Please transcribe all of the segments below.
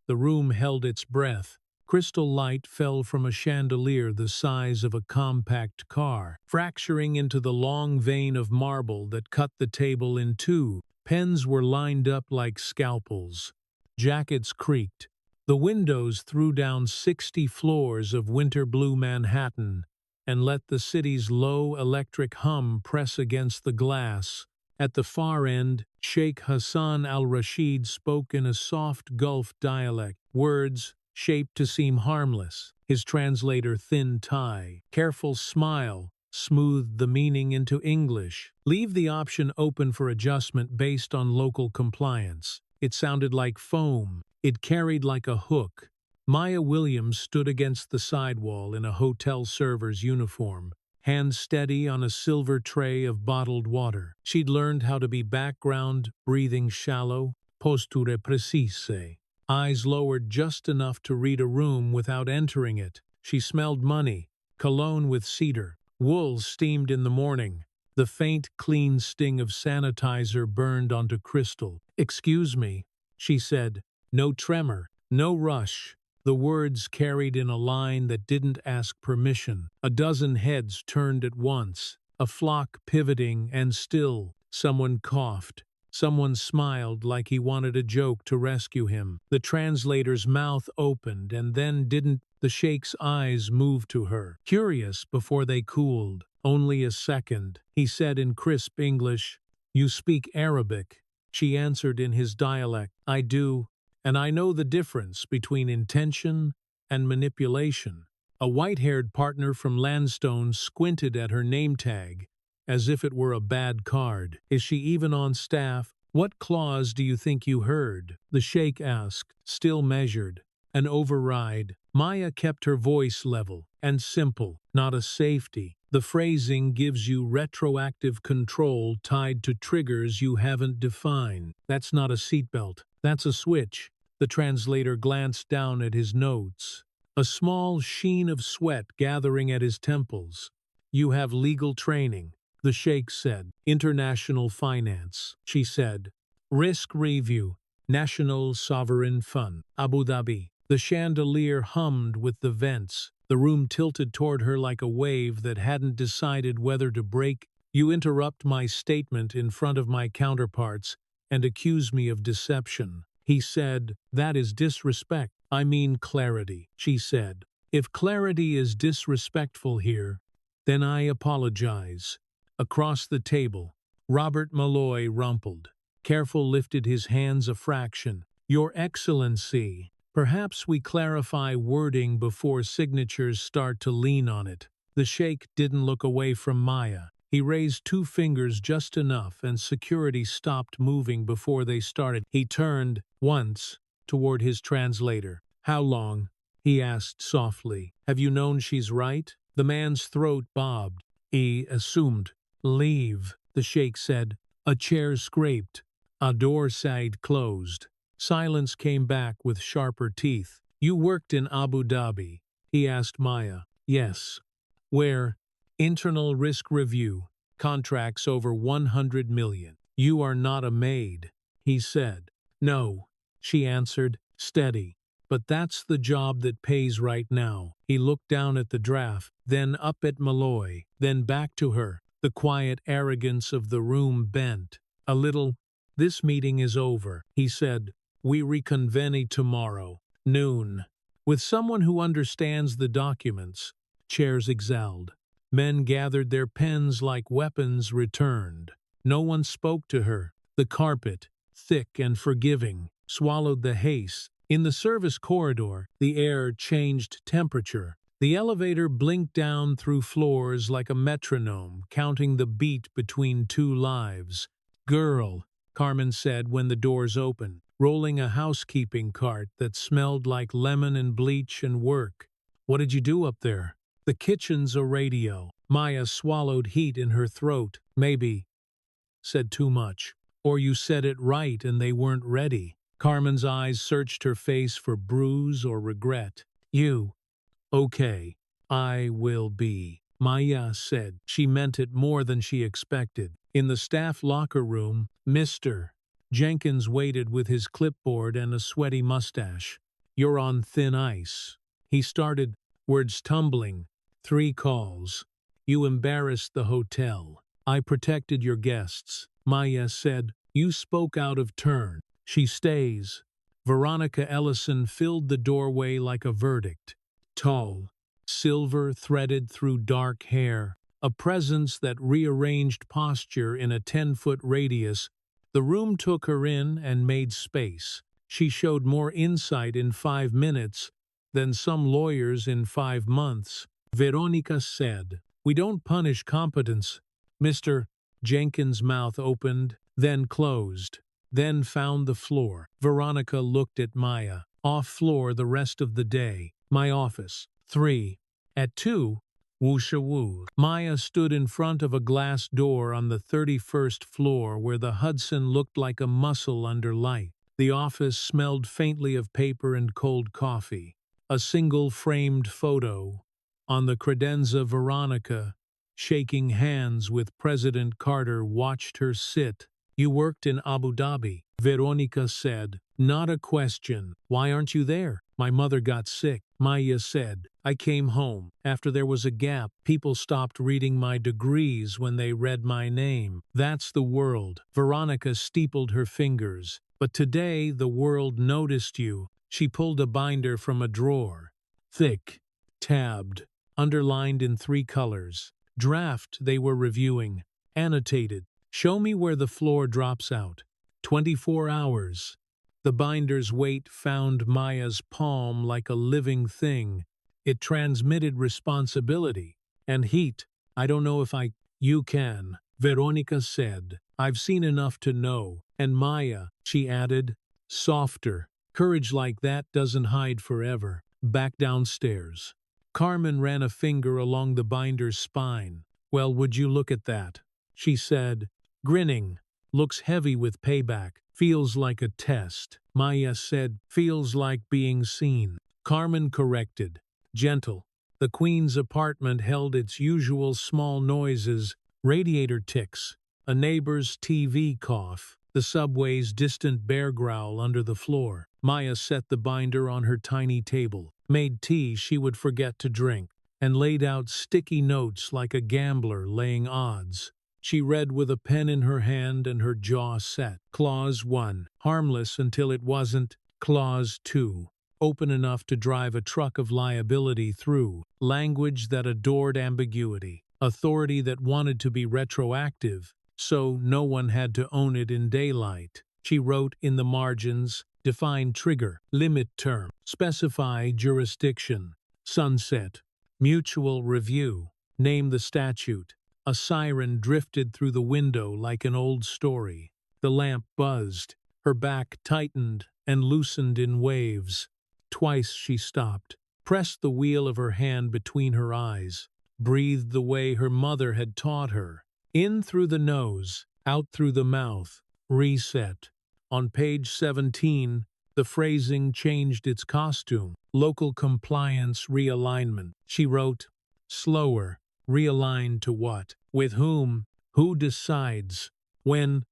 The room held its breath. Crystal light fell from a chandelier the size of a compact car, fracturing into the long vein of marble that cut the table in two. Pens were lined up like scalpels. Jackets creaked. The windows threw down 60 floors of winter blue Manhattan and let the city's low electric hum press against the glass. At the far end, Sheikh Hassan al-Rashid spoke in a soft Gulf dialect, words shaped to seem harmless. His translator, thin tie, careful smile, smoothed the meaning into English. Leave the option open for adjustment based on local compliance. It sounded like foam. It carried like a hook. Maya Williams stood against the sidewall in a hotel server's uniform, hands steady on a silver tray of bottled water. She'd learned how to be background, breathing shallow, posture precise. Eyes lowered just enough to read a room without entering it. She smelled money, cologne with cedar. Wool steamed in the morning. The faint, clean sting of sanitizer burned onto Crystal. "Excuse me," she said. No tremor, no rush. The words carried in a line that didn't ask permission. A dozen heads turned at once, a flock pivoting, and still, someone coughed. Someone smiled like he wanted a joke to rescue him. The translator's mouth opened and then didn't. The Sheikh's eyes moved to her, curious before they cooled. "Only a second," he said in crisp English. "You speak Arabic?" She answered in his dialect. "I do, and I know the difference between intention and manipulation." A white-haired partner from Landstone squinted at her name tag, as if it were a bad card. "Is she even on staff?" "What clause do you think you heard?" the Sheikh asked, still measured. "An override." Maya kept her voice level and simple, not a safety. "The phrasing gives you retroactive control tied to triggers you haven't defined. That's not a seatbelt. That's a switch." The translator glanced down at his notes, a small sheen of sweat gathering at his temples. "You have legal training," the Sheikh said. "International finance," she said. "Risk review, National Sovereign Fund, Abu Dhabi." The chandelier hummed with the vents. The room tilted toward her like a wave that hadn't decided whether to break. "You interrupt my statement in front of my counterparts and accuse me of deception," he said. "That is disrespect." "I mean clarity," she said. "If clarity is disrespectful here, then I apologize." Across the table, Robert Malloy rumpled. Careful lifted his hands a fraction. "Your Excellency, perhaps we clarify wording before signatures start to lean on it." The Sheikh didn't look away from Maya. He raised two fingers just enough and security stopped moving before they started. He turned, once, toward his translator. "How long?" he asked softly. "Have you known she's right?" The man's throat bobbed. He assumed. "Leave," the Sheikh said. A chair scraped. A door sagged closed. Silence came back with sharper teeth. "You worked in Abu Dhabi?" he asked Maya. "Yes." "Where?" "Internal risk review. Contracts over 100 million. "You are not a maid," he said. "No," she answered, steady. "But that's the job that pays right now." He looked down at the draft, then up at Malloy, then back to her. The quiet arrogance of the room bent. A little. "This meeting is over," he said. "We reconvene tomorrow, noon." With someone who understands the documents, chairs exhaled. Men gathered their pens like weapons returned. No one spoke to her. The carpet, thick and forgiving, swallowed the haste. In the service corridor, the air changed temperature. The elevator blinked down through floors like a metronome, counting the beat between two lives. "Girl," Carmen said when the doors opened, rolling a housekeeping cart that smelled like lemon and bleach and work. "What did you do up there?" "The kitchen's a radio." Maya swallowed heat in her throat. "Maybe said too much. Or you said it right and they weren't ready." Carmen's eyes searched her face for bruise or regret. "You. Okay. I will be," Maya said. She meant it more than she expected. In the staff locker room, Mr. Jenkins waited with his clipboard and a sweaty mustache. You're on thin ice. He started, words tumbling. 3 calls. You embarrassed the hotel. I protected your guests. Maya said, you spoke out of turn. She stays. Veronica Ellison filled the doorway like a verdict. Tall, silver threaded through dark hair, a presence that rearranged posture in a 10-foot radius. The room took her in and made space. She showed more insight in 5 minutes than some lawyers in 5 months. Veronica said, we don't punish competence. Mr. Jenkins' mouth opened, then closed, then found the floor. Veronica looked at Maya. Off floor the rest of the day. My office. 3. At 2. Woo-sha-woo. Maya stood in front of a glass door on the 31st floor where the Hudson looked like a muscle under light. The office smelled faintly of paper and cold coffee. A single framed photo. On the credenza, Veronica, shaking hands with President Carter, watched her sit. You worked in Abu Dhabi, Veronica said. Not a question. Why aren't you there? My mother got sick, Maya said. I came home. After there was a gap, people stopped reading my degrees when they read my name. That's the world. Veronica steepled her fingers. But today the world noticed you. She pulled a binder from a drawer. Thick, tabbed, underlined in 3 colors. Draft they were reviewing. Annotated. Show me where the floor drops out. 24 hours. The binder's weight found Maya's palm like a living thing. It transmitted responsibility and heat. I don't know if You can, Veronica said. I've seen enough to know. And Maya, she added, softer. Courage like that doesn't hide forever. Back downstairs. Carmen ran a finger along the binder's spine. Well, would you look at that? She said, grinning. Looks heavy with payback. Feels like a test. Maya said, feels like being seen. Carmen corrected. Gentle. The Queen's apartment held its usual small noises, radiator ticks, a neighbor's TV cough, the subway's distant bear growl under the floor. Maya set the binder on her tiny table, made tea she would forget to drink, and laid out sticky notes like a gambler laying odds. She read with a pen in her hand and her jaw set. Clause 1. Harmless until it wasn't. Clause 2. Open enough to drive a truck of liability through. Language that adored ambiguity. Authority that wanted to be retroactive, so no one had to own it in daylight. She wrote in the margins, define trigger, limit term, specify jurisdiction, sunset, mutual review, name the statute. A siren drifted through the window like an old story. The lamp buzzed. Her back tightened and loosened in waves. Twice she stopped, pressed the wheel of her hand between her eyes, breathed the way her mother had taught her. In through the nose, out through the mouth, reset. On page 17, the phrasing changed its costume. Local compliance realignment. She wrote, slower. Realigned to what? With whom? Who decides? When?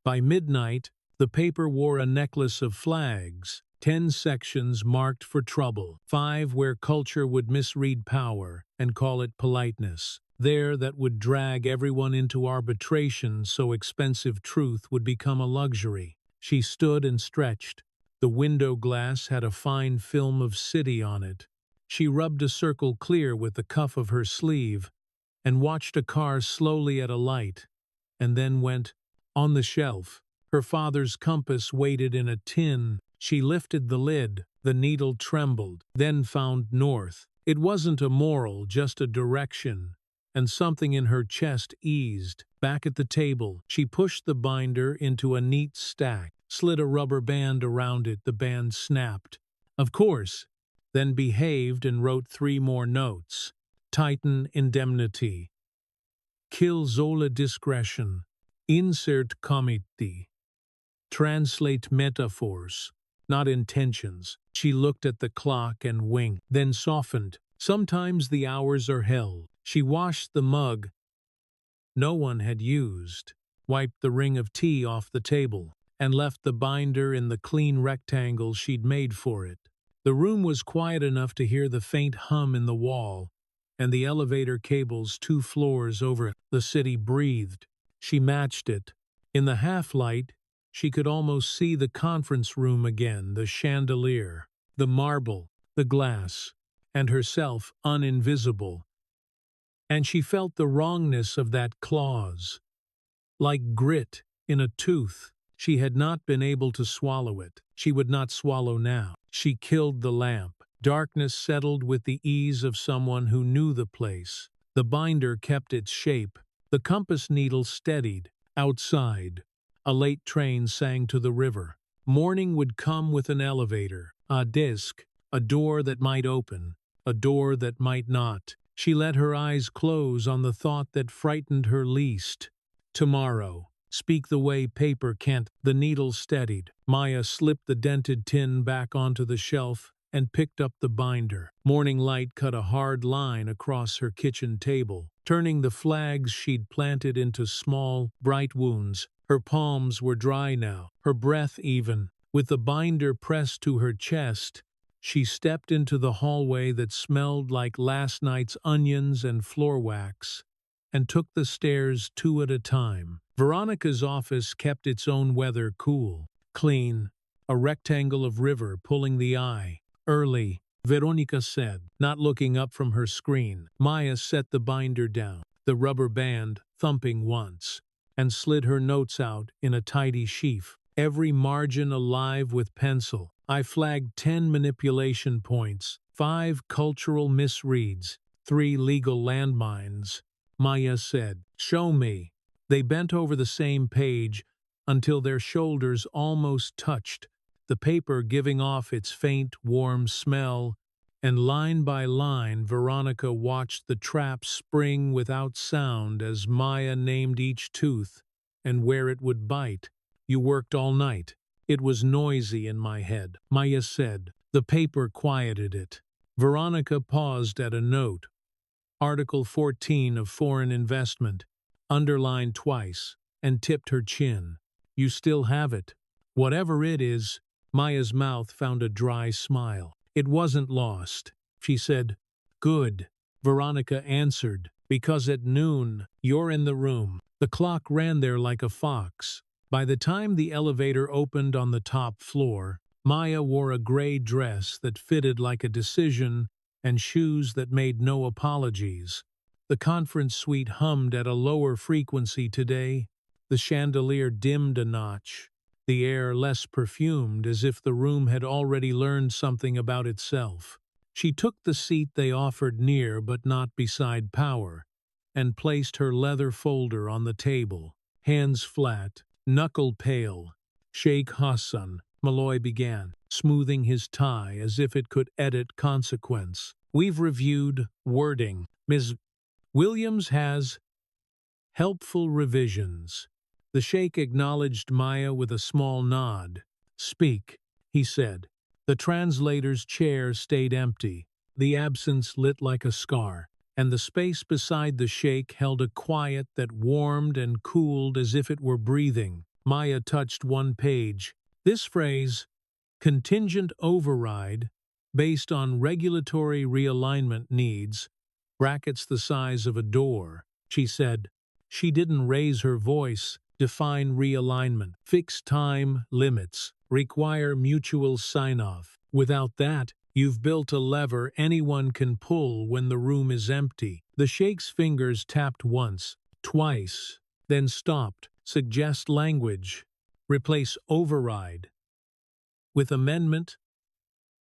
By midnight, the paper wore a necklace of flags, 10 sections marked for trouble, 5 where culture would misread power and call it politeness, there that would drag everyone into arbitration so expensive truth would become a luxury. She stood and stretched. The window glass had a fine film of city on it. She rubbed a circle clear with the cuff of her sleeve, and watched a car slowly at a light, and then went on the shelf. Her father's compass waited in a tin. She lifted the lid. The needle trembled, then found north. It wasn't a moral, just a direction, and something in her chest eased. Back at the table, she pushed the binder into a neat stack, slid a rubber band around it. The band snapped. Of course. Then behaved and wrote 3 more notes. Titan indemnity. Kill Zola discretion. Insert committee. Translate metaphors, not intentions. She looked at the clock and winked, then softened. Sometimes the hours are hell. She washed the mug no one had used, wiped the ring of tea off the table, and left the binder in the clean rectangle she'd made for it. The room was quiet enough to hear the faint hum in the wall, and the elevator cables 2 floors over it. The city breathed. She matched it. In the half-light, she could almost see the conference room again, the chandelier, the marble, the glass, and herself uninvisible. And she felt the wrongness of that clause. Like grit in a tooth, she had not been able to swallow it. She would not swallow now. She killed the lamp. Darkness settled with the ease of someone who knew the place. The binder kept its shape. The compass needle steadied. Outside, a late train sang to the river. Morning would come with an elevator, a disc, a door that might open, a door that might not. She let her eyes close on the thought that frightened her least. Tomorrow. Speak the way paper can't. The needle steadied. Maya slipped the dented tin back onto the shelf and picked up the binder. Morning light cut a hard line across her kitchen table, turning the flags she'd planted into small, bright wounds. Her palms were dry now, her breath even. With the binder pressed to her chest, she stepped into the hallway that smelled like last night's onions and floor wax, and took the stairs 2 at a time. Veronica's office kept its own weather cool, clean, a rectangle of river pulling the eye. Early, Veronica said, not looking up from her screen. Maya set the binder down, the rubber band thumping once, and slid her notes out in a tidy sheaf, every margin alive with pencil. I flagged 10 manipulation points, 5 cultural misreads, 3 legal landmines. Maya said, "Show me." They bent over the same page until their shoulders almost touched, the paper giving off its faint, warm smell, and line by line Veronica watched the trap spring without sound as Maya named each tooth and where it would bite. "You worked all night." "It was noisy in my head," Maya said. The paper quieted it. Veronica paused at a note. Article 14 of Foreign Investment, underlined twice, and tipped her chin. "You still have it." "Whatever it is." Maya's mouth found a dry smile. "It wasn't lost," she said. "Good," Veronica answered, "because at noon, you're in the room." The clock ran there like a fox. By the time the elevator opened on the top floor, Maya wore a gray dress that fitted like a decision and shoes that made no apologies. The conference suite hummed at a lower frequency today. The chandelier dimmed a notch, the air less perfumed, as if the room had already learned something about itself. She took the seat they offered near but not beside Power, and placed her leather folder on the table. Hands flat, knuckle pale. "Sheikh Hassan," Malloy began, smoothing his tie as if it could edit consequence. "We've reviewed wording. Ms. Williams has helpful revisions." The sheikh acknowledged Maya with a small nod. "Speak," he said. The translator's chair stayed empty, the absence lit like a scar, and the space beside the sheikh held a quiet that warmed and cooled as if it were breathing. Maya touched one page. This phrase, "contingent override," based on regulatory realignment needs, brackets the size of a door, she said. She didn't raise her voice. "Define realignment. Fix time limits. Require mutual sign-off. Without that, you've built a lever anyone can pull when the room is empty." The sheikh's fingers tapped once, twice, then stopped. "Suggest language. Replace override with amendment.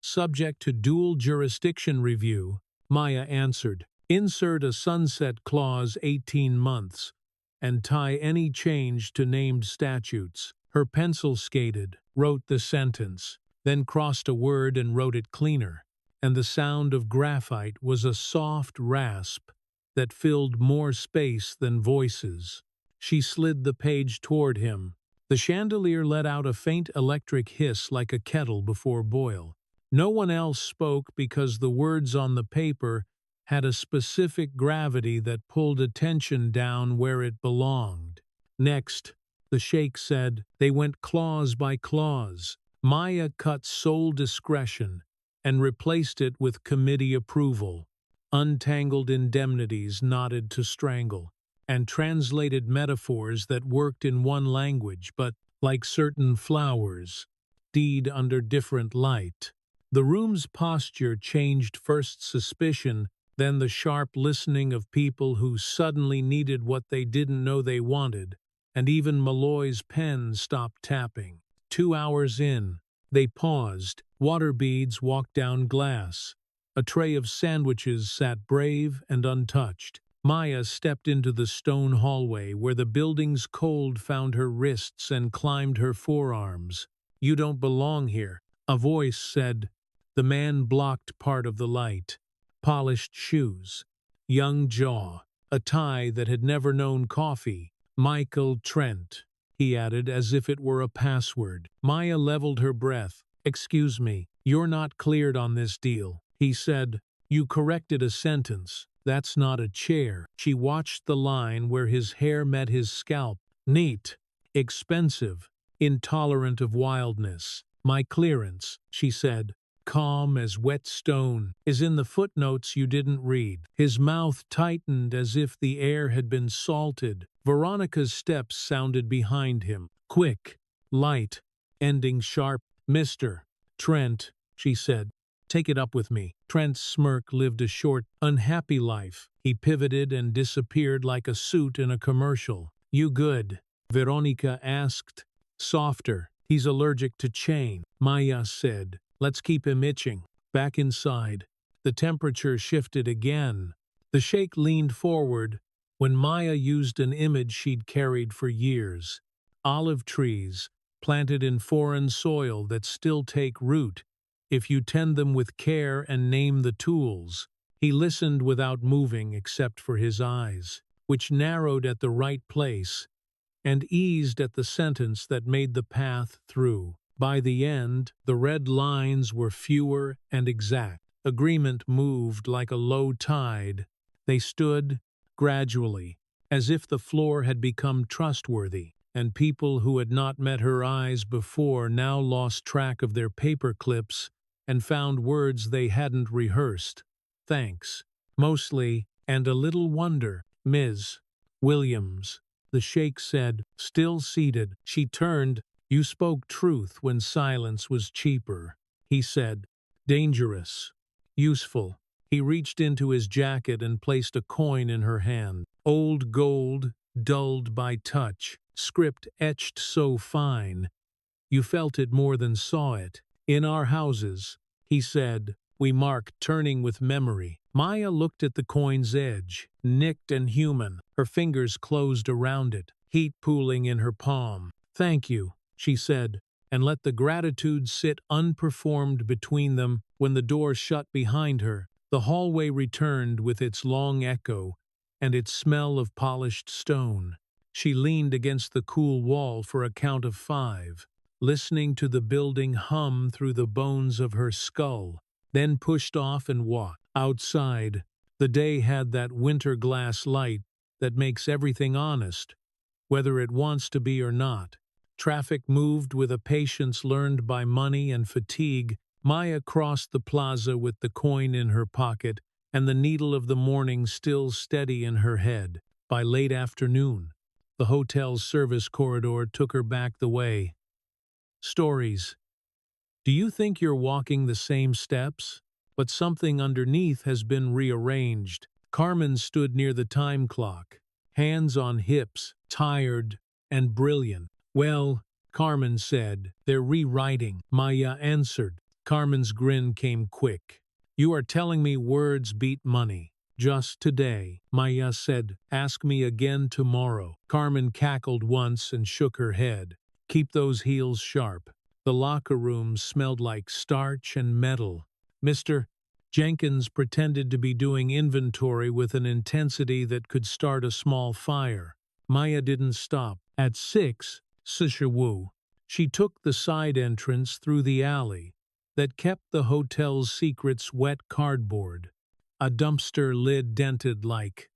Subject to dual jurisdiction review." Maya answered. "Insert a sunset clause 18 months, and tie any change to named statutes." Her pencil skated, wrote the sentence, then crossed a word and wrote it cleaner, and the sound of graphite was a soft rasp that filled more space than voices. She slid the page toward him. The chandelier let out a faint electric hiss like a kettle before boil. No one else spoke because the words on the paper had a specific gravity that pulled attention down where it belonged. "Next," the sheikh said. They went clause by clause. Maya cut sole discretion and replaced it with committee approval. Untangled indemnities nodded to strangle, and translated metaphors that worked in one language but, like certain flowers, deed under different light. The room's posture changed, first suspicion, then the sharp listening of people who suddenly needed what they didn't know they wanted, and even Malloy's pen stopped tapping. 2 hours in, they paused. Water beads walked down glass. A tray of sandwiches sat brave and untouched. Maya stepped into the stone hallway where the building's cold found her wrists and climbed her forearms. "You don't belong here," a voice said. The man blocked part of the light. Polished shoes, young jaw, a tie that had never known coffee. "Michael Trent," he added as if it were a password. Maya leveled her breath. "Excuse me, you're not cleared on this deal," he said. "You corrected a sentence. That's not a chair." She watched the line where his hair met his scalp. "Neat, expensive, intolerant of wildness. My clearance," she said, calm as wet stone, "is in the footnotes you didn't read." His mouth tightened as if the air had been salted. Veronica's steps sounded behind him, quick, light, ending sharp. "Mr. Trent," she said, "take it up with me." Trent's smirk lived a short, unhappy life. He pivoted and disappeared like a suit in a commercial. "You good?" Veronica asked, softer. "He's allergic to chain," Maya said. "Let's keep him itching." Back inside, the temperature shifted again. The sheikh leaned forward when Maya used an image she'd carried for years. Olive trees, planted in foreign soil that still take root, if you tend them with care and name the tools. He listened without moving except for his eyes, which narrowed at the right place and eased at the sentence that made the path through. By the end, the red lines were fewer and exact. Agreement moved like a low tide. They stood, gradually, as if the floor had become trustworthy, and people who had not met her eyes before now lost track of their paper clips and found words they hadn't rehearsed. "Thanks," mostly, and a little wonder. "Ms. Williams," the sheikh said, still seated. She turned. "You spoke truth when silence was cheaper," he said. "Dangerous. Useful." He reached into his jacket and placed a coin in her hand. Old gold, dulled by touch, script etched so fine, you felt it more than saw it. "In our houses," he said, "we mark turning with memory." Maya looked at the coin's edge, nicked and human. Her fingers closed around it, heat pooling in her palm. "Thank you," she said, and let the gratitude sit unperformed between them. When the door shut behind her, the hallway returned with its long echo and its smell of polished stone. She leaned against the cool wall for a count of 5, listening to the building hum through the bones of her skull, then pushed off and walked. Outside, the day had that winter glass light that makes everything honest, whether it wants to be or not. Traffic moved with a patience learned by money and fatigue. Maya crossed the plaza with the coin in her pocket and the needle of the morning still steady in her head. By late afternoon, the hotel's service corridor took her back the way. Stories. Do you think you're walking the same steps? But something underneath has been rearranged. Carmen stood near the time clock, hands on hips, tired and brilliant. "Well," Carmen said, "they're rewriting." Maya answered. Carmen's grin came quick. "You are telling me words beat money." "Just today," Maya said. "Ask me again tomorrow." Carmen cackled once and shook her head. "Keep those heels sharp." The locker room smelled like starch and metal. Mr. Jenkins pretended to be doing inventory with an intensity that could start a small fire. Maya didn't stop. At 6, Sishawu, she took the side entrance through the alley that kept the hotel's secrets wet cardboard, a dumpster lid dented like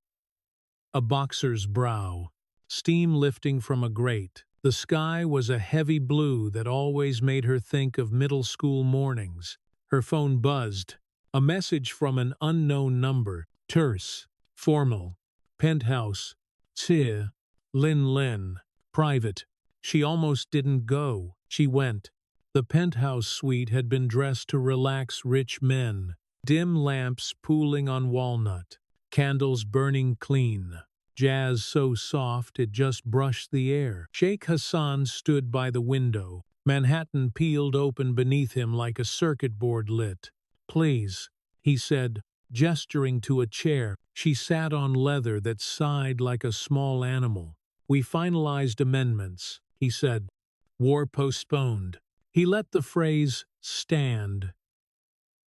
a boxer's brow, steam lifting from a grate. The sky was a heavy blue that always made her think of middle school mornings. Her phone buzzed. A message from an unknown number. Terse. Formal. Penthouse. Tse. Lin. Private. She almost didn't go. She went. The penthouse suite had been dressed to relax rich men. Dim lamps pooling on walnut. Candles burning clean. Jazz so soft it just brushed the air. Sheikh Hassan stood by the window. Manhattan peeled open beneath him like a circuit board lit. "Please," he said, gesturing to a chair. She sat on leather that sighed like a small animal. "We finalized amendments," he said. "War postponed." He let the phrase stand.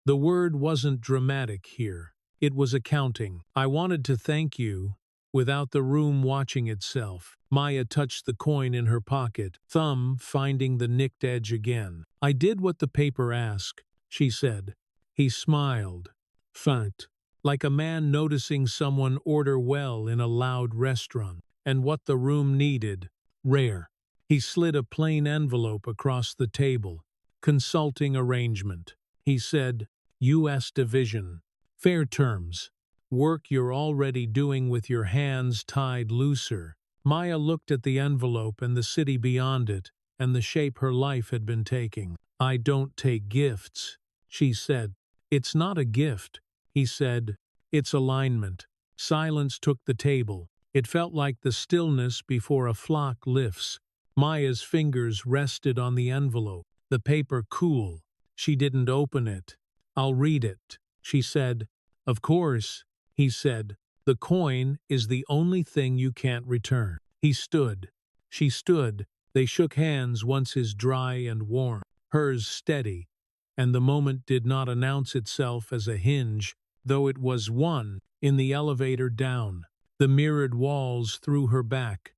The word wasn't dramatic here. It was accounting. "I wanted to thank you," without the room watching itself. Maya touched the coin in her pocket, thumb finding the nicked edge again. "I did what the paper asked," she said. He smiled. Faint. Like a man noticing someone order well in a loud restaurant. And what the room needed. Rare. He slid a plain envelope across the table. "Consulting arrangement." He said, "U.S. Division. Fair terms. Work you're already doing with your hands tied looser." Maya looked at the envelope and the city beyond it, and the shape her life had been taking. "I don't take gifts," she said. "It's not a gift," he said. "It's alignment." Silence took the table. It felt like the stillness before a flock lifts. Maya's fingers rested on the envelope, the paper cool. She didn't open it. "I'll read it," she said. "Of course," he said. "The coin is the only thing you can't return." He stood. She stood. They shook hands, once his dry and warm, hers steady, and the moment did not announce itself as a hinge, though it was one. In the elevator down, the mirrored walls threw her back.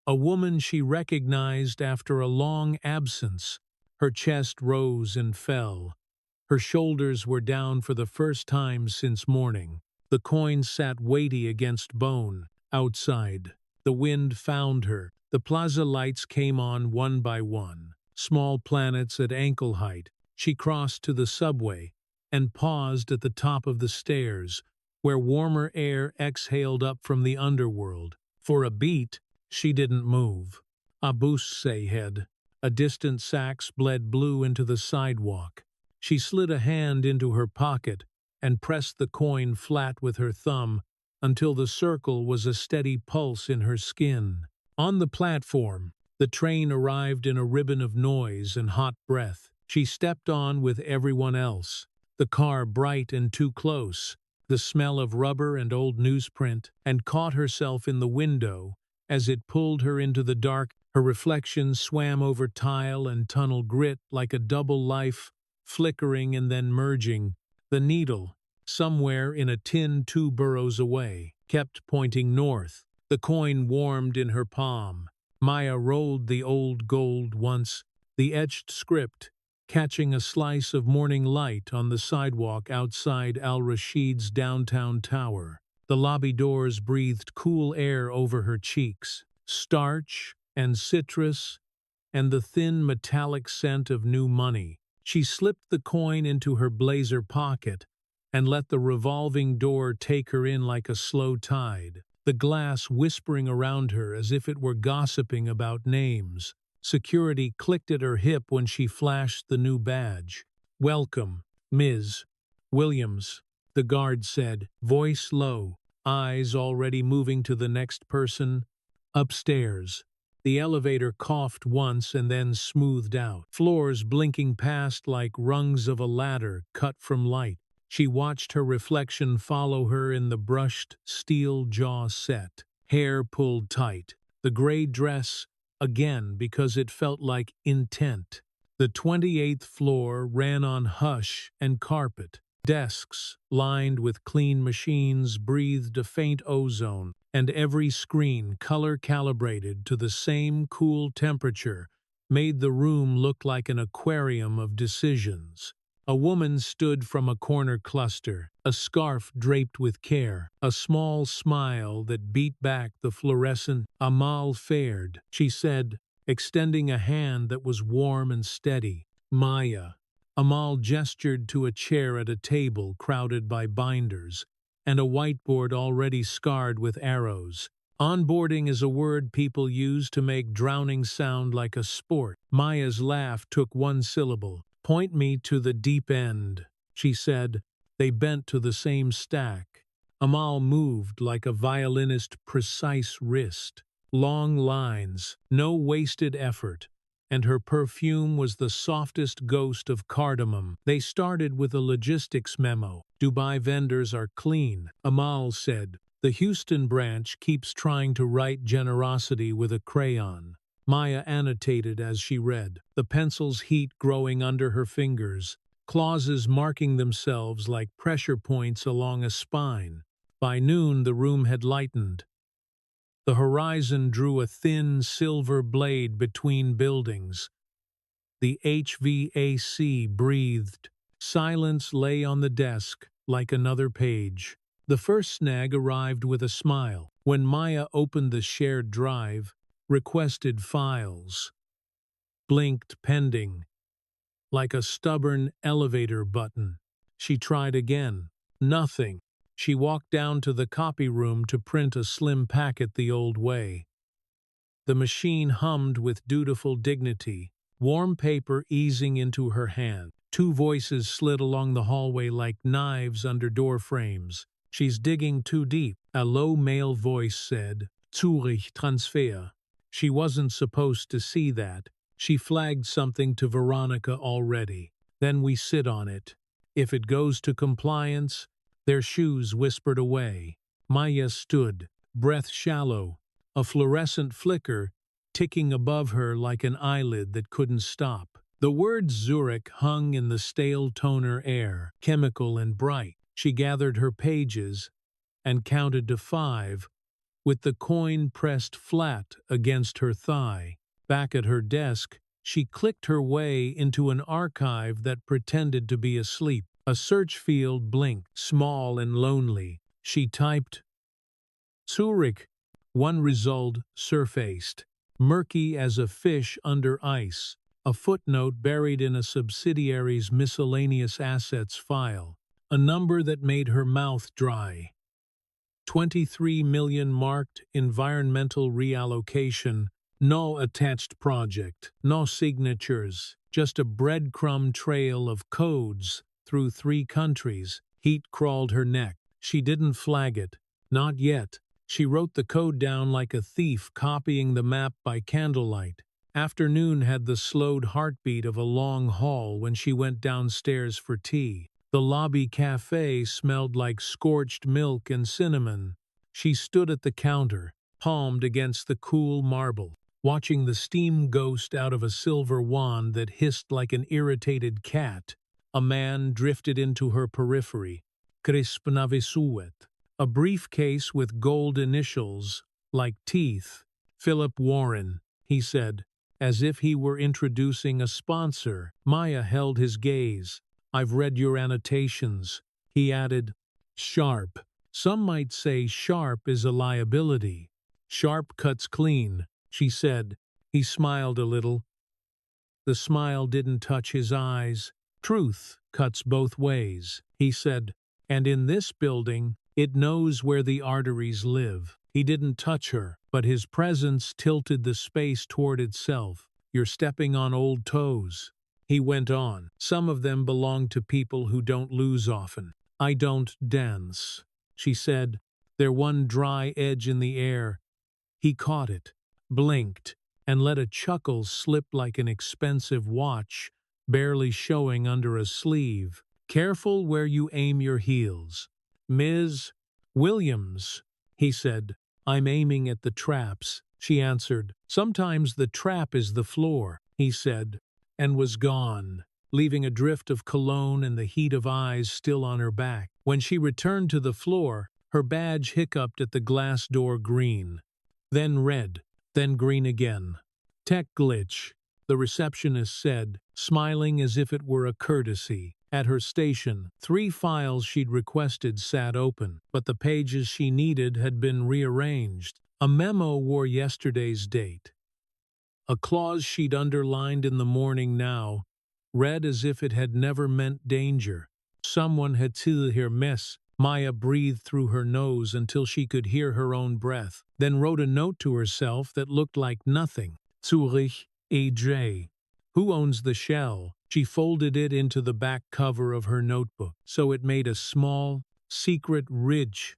A woman she recognized after a long absence. Her chest rose and fell. Her shoulders were down for the first time since morning. The coin sat weighty against bone. Outside, the wind found her. The plaza lights came on one by one. Small planets at ankle height. She crossed to the subway and paused at the top of the stairs, where warmer air exhaled up from the underworld. For a beat, she didn't move. Abus head. A distant sax bled blue into the sidewalk. She slid a hand into her pocket and pressed the coin flat with her thumb until the circle was a steady pulse in her skin. On the platform, the train arrived in a ribbon of noise and hot breath. She stepped on with everyone else. The car bright and too close, the smell of rubber and old newsprint, and caught herself in the window as it pulled her into the dark. Her reflection swam over tile and tunnel grit like a double life, flickering and then merging. The needle, somewhere in a tin 2 boroughs away, kept pointing north. The coin warmed in her palm. Maya rolled the old gold once, the etched script, catching a slice of morning light on the sidewalk outside Al-Rashid's downtown tower. The lobby doors breathed cool air over her cheeks. Starch and citrus and the thin metallic scent of new money. She slipped the coin into her blazer pocket and let the revolving door take her in like a slow tide, the glass whispering around her as if it were gossiping about names. Security clicked at her hip when she flashed the new badge. "Welcome, Ms. Williams," the guard said, voice low, eyes already moving to the next person. Upstairs. The elevator coughed once and then smoothed out, floors blinking past like rungs of a ladder cut from light. She watched her reflection follow her in the brushed steel jaw set, hair pulled tight, the gray dress again because it felt like intent. The 28th floor ran on hush and carpet. Desks, lined with clean machines, breathed a faint ozone, and every screen, color-calibrated to the same cool temperature, made the room look like an aquarium of decisions. A woman stood from a corner cluster, a scarf draped with care, a small smile that beat back the fluorescent. "Amal fared," she said, extending a hand that was warm and steady. "Maya." Amal gestured to a chair at a table crowded by binders, and a whiteboard already scarred with arrows. Onboarding is a word people use to make drowning sound like a sport. Maya's laugh took one syllable. Point me to the deep end, she said. They bent to the same stack. Amal moved like a violinist's precise wrist. Long lines, no wasted effort, and her perfume was the softest ghost of cardamom. They started with a logistics memo. Dubai vendors are clean, Amal said. The Houston branch keeps trying to write generosity with a crayon. Maya annotated as she read, the pencil's heat growing under her fingers, clauses marking themselves like pressure points along a spine. By noon the room had lightened. The horizon drew a thin silver blade between buildings. The HVAC breathed. Silence lay on the desk like another page. The first snag arrived with a smile. When Maya opened the shared drive, requested files, blinked pending, like a stubborn elevator button. She tried again. Nothing. She walked down to the copy room to print a slim packet the old way. The machine hummed with dutiful dignity, warm paper easing into her hand. Two voices slid along the hallway like knives under door frames. She's digging too deep, a low male voice said. Zurich transfer. She wasn't supposed to see that. She flagged something to Veronica already. Then we sit on it. If it goes to compliance, their shoes whispered away. Maya stood, breath shallow, a fluorescent flicker ticking above her like an eyelid that couldn't stop. The word Zurich hung in the stale toner air, chemical and bright. She gathered her pages and counted to 5, with the coin pressed flat against her thigh. Back at her desk, she clicked her way into an archive that pretended to be asleep. A search field blinked, small and lonely. She typed, Zurich. One result surfaced, murky as a fish under ice, a footnote buried in a subsidiary's miscellaneous assets file, a number that made her mouth dry. 23 million marked environmental reallocation, no attached project, no signatures, just a breadcrumb trail of codes through 3 countries. Heat crawled her neck. She didn't flag it. Not yet. She wrote the code down like a thief copying the map by candlelight. Afternoon had the slowed heartbeat of a long haul when she went downstairs for tea. The lobby cafe smelled like scorched milk and cinnamon. She stood at the counter, palmed against the cool marble, watching the steam ghost out of a silver wand that hissed like an irritated cat. A man drifted into her periphery. Crispnavesuet. A briefcase with gold initials, like teeth. Philip Warren, he said, as if he were introducing a sponsor. Maya held his gaze. I've read your annotations. He added, sharp. Some might say sharp is a liability. Sharp cuts clean, she said. He smiled a little. The smile didn't touch his eyes. Truth cuts both ways, he said, and in this building, it knows where the arteries live. He didn't touch her, but his presence tilted the space toward itself. You're stepping on old toes. He went on. Some of them belong to people who don't lose often. I don't dance, she said, their one dry edge in the air. He caught it, blinked, and let a chuckle slip like an expensive watch, barely showing under a sleeve. Careful where you aim your heels. Ms. Williams, he said. I'm aiming at the traps, she answered. Sometimes the trap is the floor, he said, and was gone, leaving a drift of cologne and the heat of eyes still on her back. When she returned to the floor, her badge hiccuped at the glass door green, then red, then green again. Tech glitch, the receptionist said, smiling as if it were a courtesy. At her station, 3 files she'd requested sat open, but the pages she needed had been rearranged. A memo wore yesterday's date. A clause she'd underlined in the morning now red as if it had never meant danger. Someone had till her mess. Maya breathed through her nose until she could hear her own breath, then wrote a note to herself that looked like nothing. Zurich, A.J. Who owns the shell? She folded it into the back cover of her notebook, so it made a small, secret ridge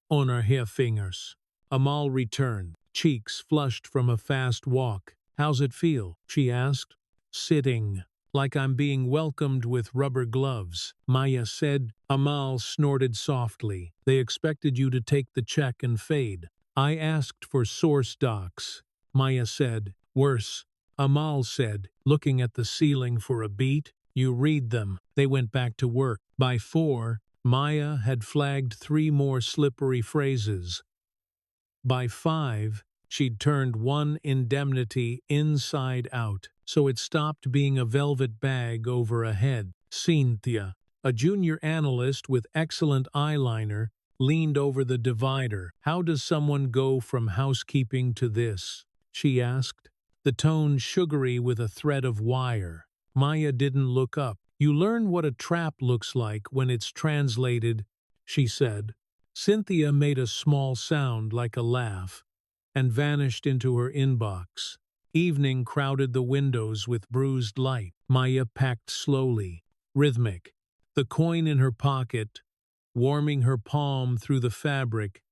on her hair fingers. Amal returned, cheeks flushed from a fast walk. How's it feel? She asked. Sitting, like I'm being welcomed with rubber gloves, Maya said. Amal snorted softly. They expected you to take the check and fade. I asked for source docs, Maya said. Worse, Amal said, looking at the ceiling for a beat. You read them. They went back to work. By 4, Maya had flagged 3 more slippery phrases. By 5, she'd turned one indemnity inside out, so it stopped being a velvet bag over a head. Cynthia, a junior analyst with excellent eyeliner, leaned over the divider. How does someone go from housekeeping to this? She asked, the tone sugary with a thread of wire. Maya didn't look up. You learn what a trap looks like when it's translated, she said. Cynthia made a small sound like a laugh and vanished into her inbox. Evening crowded the windows with bruised light. Maya packed slowly, rhythmic, the coin in her pocket, warming her palm through the fabric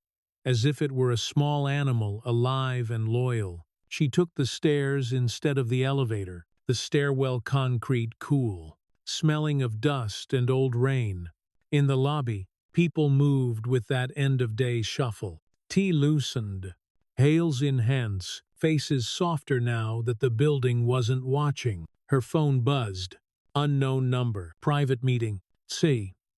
as if it were a small animal, alive and loyal. She took the stairs instead of the elevator, the stairwell concrete cool, smelling of dust and old rain. In the lobby, people moved with that end-of-day shuffle. Tea loosened, hails in hands, faces softer now that the building wasn't watching. Her phone buzzed. Unknown number. Private meeting. C00AM.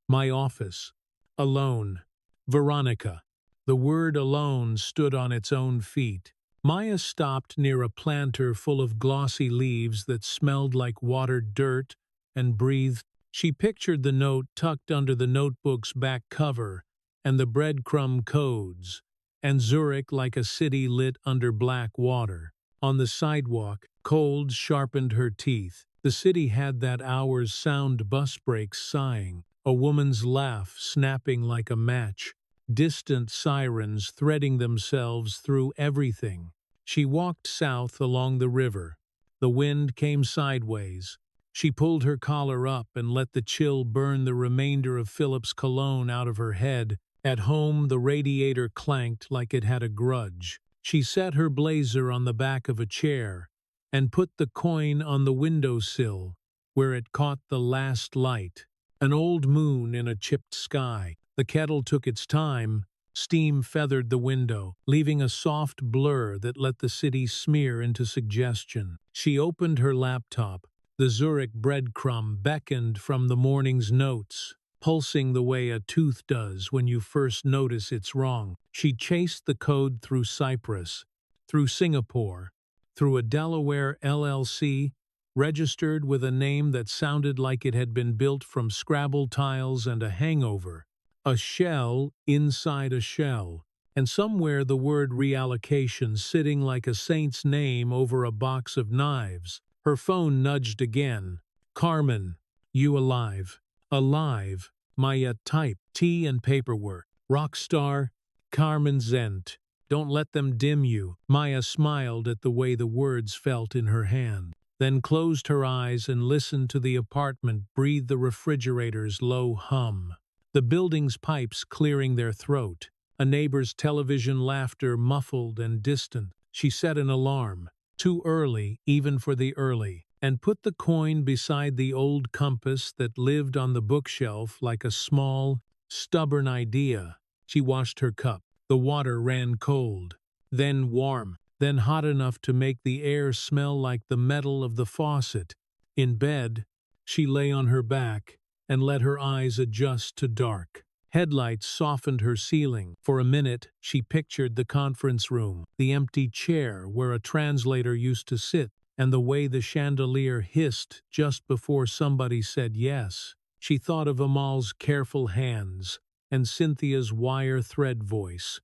My office. Alone. Veronica. The word alone stood on its own feet. Maya stopped near a planter full of glossy leaves that smelled like watered dirt and breathed. She pictured the note tucked under the notebook's back cover and the breadcrumb codes, and Zurich like a city lit under black water. On the sidewalk, cold sharpened her teeth. The city had that hour's sound bus brakes sighing, a woman's laugh snapping like a match, distant sirens threading themselves through everything. She walked south along the river. The wind came sideways. She pulled her collar up and let the chill burn the remainder of Philip's cologne out of her head. At home, the radiator clanked like it had a grudge. She set her blazer on the back of a chair and put the coin on the windowsill, where it caught the last light. An old moon in a chipped sky. The kettle took its time. Steam feathered the window, leaving a soft blur that let the city smear into suggestion. She opened her laptop. The Zurich breadcrumb beckoned from the morning's notes, pulsing the way a tooth does when you first notice it's wrong. She chased the code through Cyprus, through Singapore, through a Delaware LLC, registered with a name that sounded like it had been built from Scrabble tiles and a hangover. A shell inside a shell, and somewhere the word reallocation sitting like a saint's name over a box of knives. Her phone nudged again. Carmen, you alive? Alive, Maya typed. Tea and paperwork. Rockstar, Carmen Zent. Don't let them dim you. Maya smiled at the way the words felt in her hand, then closed her eyes and listened to the apartment breathe the refrigerator's low hum. The building's pipes clearing their throat. A neighbor's television laughter muffled and distant. She set an alarm. Too early, even for the early, and put the coin beside the old compass that lived on the bookshelf like a small, stubborn idea. She washed her cup. The water ran cold, then warm, then hot enough to make the air smell like the metal of the faucet. In bed, she lay on her back and let her eyes adjust to dark. Headlights softened her ceiling. For a minute, she pictured the conference room, the empty chair where a translator used to sit, and the way the chandelier hissed just before somebody said yes. She thought of Amal's careful hands, and Cynthia's wire thread voice,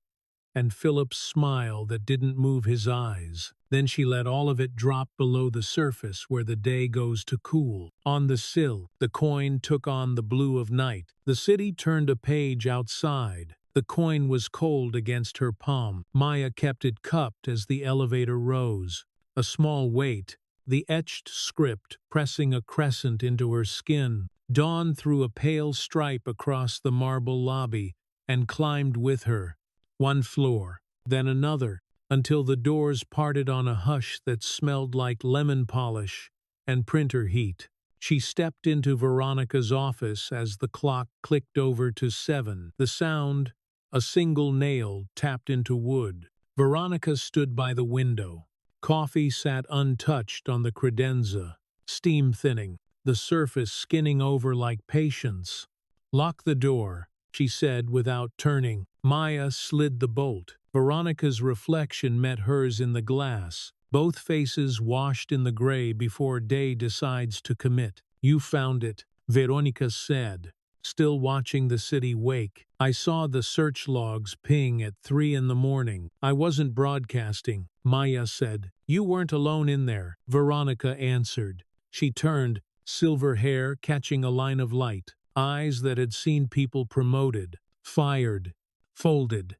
and Philip's smile that didn't move his eyes. Then she let all of it drop below the surface where the day goes to cool. On the sill, the coin took on the blue of night. The city turned a page outside. The coin was cold against her palm. Maya kept it cupped as the elevator rose. A small weight, the etched script pressing a crescent into her skin. Dawn threw a pale stripe across the marble lobby and climbed with her. One floor, then another, until the doors parted on a hush that smelled like lemon polish and printer heat. She stepped into Veronica's office as the clock clicked over to 7. The sound, a single nail tapped into wood. Veronica stood by the window. Coffee sat untouched on the credenza, steam thinning, the surface skinning over like patience. "Lock the door," she said without turning. Maya slid the bolt. Veronica's reflection met hers in the glass, both faces washed in the gray before day decides to commit. "You found it," Veronica said, still watching the city wake. "I saw the search logs ping at 3 in the morning. I wasn't broadcasting," Maya said. "You weren't alone in there," Veronica answered. She turned, silver hair catching a line of light, eyes that had seen people promoted, fired, folded.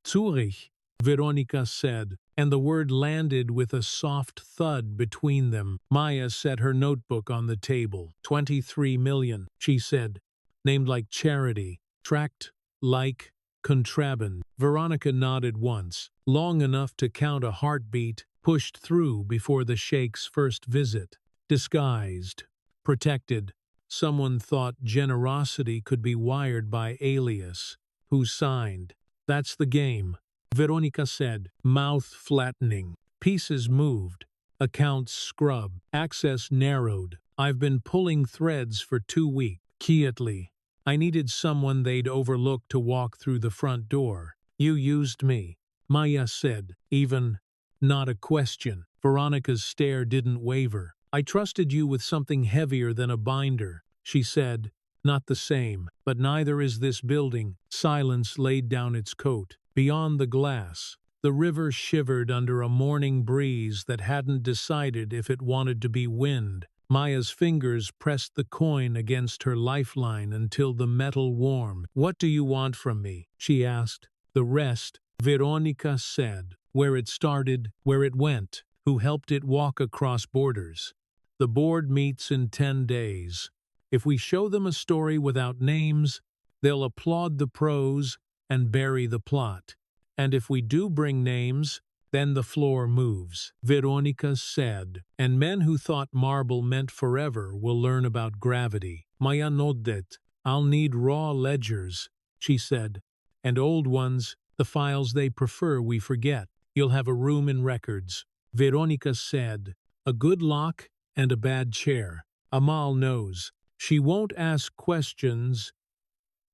"Zurich," Veronica said, and the word landed with a soft thud between them. Maya set her notebook on the table. 23 million, she said, named like charity, tracked like contraband. Veronica nodded once, long enough to count a heartbeat, pushed through before the Sheikh's first visit. Disguised, protected, someone thought generosity could be wired by alias. Who signed? "That's the game," Veronica said, mouth flattening. Pieces moved, accounts scrubbed, access narrowed. "I've been pulling threads for 2 weeks. Quietly. I needed someone they'd overlook to walk through the front door. You used me," Maya said, even, not a question. Veronica's stare didn't waver. "I trusted you with something heavier than a binder," she said. "Not the same, but neither is this building." Silence laid down its coat. Beyond the glass, the river shivered under a morning breeze that hadn't decided if it wanted to be wind. Maya's fingers pressed the coin against her lifeline until the metal warmed. "What do you want from me?" she asked. "The rest," Veronica said. "Where it started, where it went, who helped it walk across borders. The board meets in 10 days. If we show them a story without names, they'll applaud the prose and bury the plot. And if we do bring names, then the floor moves," Veronica said. "And men who thought marble meant forever will learn about gravity." Maya nodded. "I'll need raw ledgers," she said. "And old ones, the files they prefer we forget. You'll have a room in records," Veronica said. "A good lock and a bad chair. Amal knows. She won't ask questions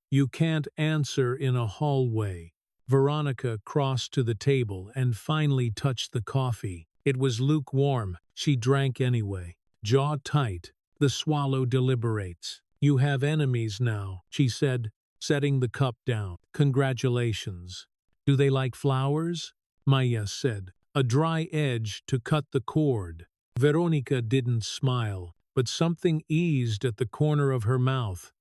you can't answer in a hallway." Veronica crossed to the table and finally touched the coffee. It was lukewarm. She drank anyway. Jaw tight, the swallow deliberates. "You have enemies now," she said, setting the cup down. "Congratulations." "Do they like flowers?" Maya said, a dry edge to cut the cord. Veronica didn't smile, but something eased at the corner of her mouth.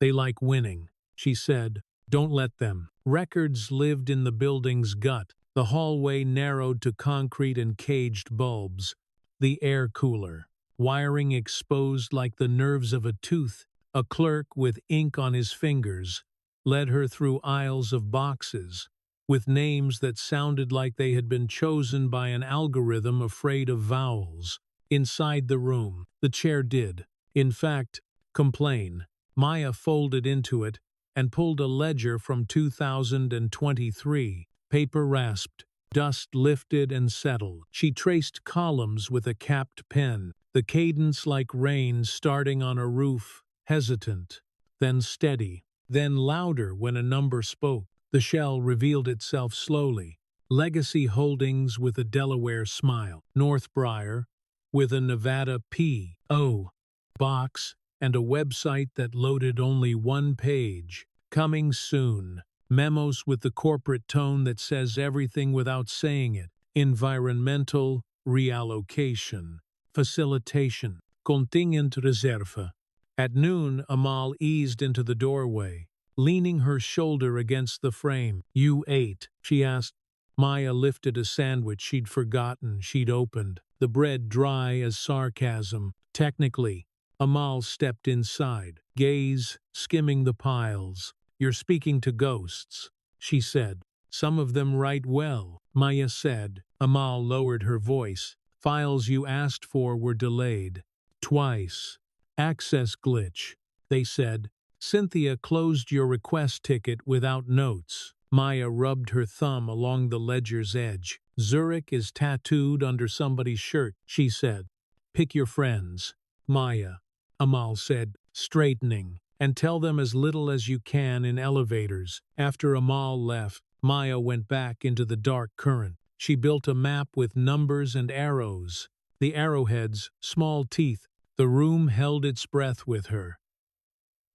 "They like winning," she said. "Don't let them." Records lived in the building's gut. The hallway narrowed to concrete and caged bulbs. The air cooler. Wiring exposed like the nerves of a tooth. A clerk with ink on his fingers led her through aisles of boxes, with names that sounded like they had been chosen by an algorithm afraid of vowels. Inside the room, the chair did, in fact, complain. Maya folded into it and pulled a ledger from 2023. Paper rasped, dust lifted and settled. She traced columns with a capped pen, the cadence like rain starting on a roof, hesitant, then steady, then louder when a number spoke. The shell revealed itself slowly. Legacy Holdings with a Delaware smile. Northbriar with a Nevada P.O. box and a website that loaded only one page. Coming soon. Memos with the corporate tone that says everything without saying it. Environmental reallocation, facilitation, contingent reserve. At noon, Amal eased into the doorway, leaning her shoulder against the frame. "You ate?" she asked. Maya lifted a sandwich she'd forgotten she'd opened, the bread dry as sarcasm. "Technically." Amal stepped inside, gaze skimming the piles. "You're speaking to ghosts," she said. "Some of them write well," Maya said. Amal lowered her voice. "Files you asked for were delayed. Twice. Access glitch," they said. "Cynthia closed your request ticket without notes." Maya rubbed her thumb along the ledger's edge. "Zurich is tattooed under somebody's shirt," she said. "Pick your friends." "Maya," Amal said, straightening, "and tell them as little as you can in elevators." After Amal left, Maya went back into the dark current. She built a map with numbers and arrows. The arrowheads, small teeth. The room held its breath with her.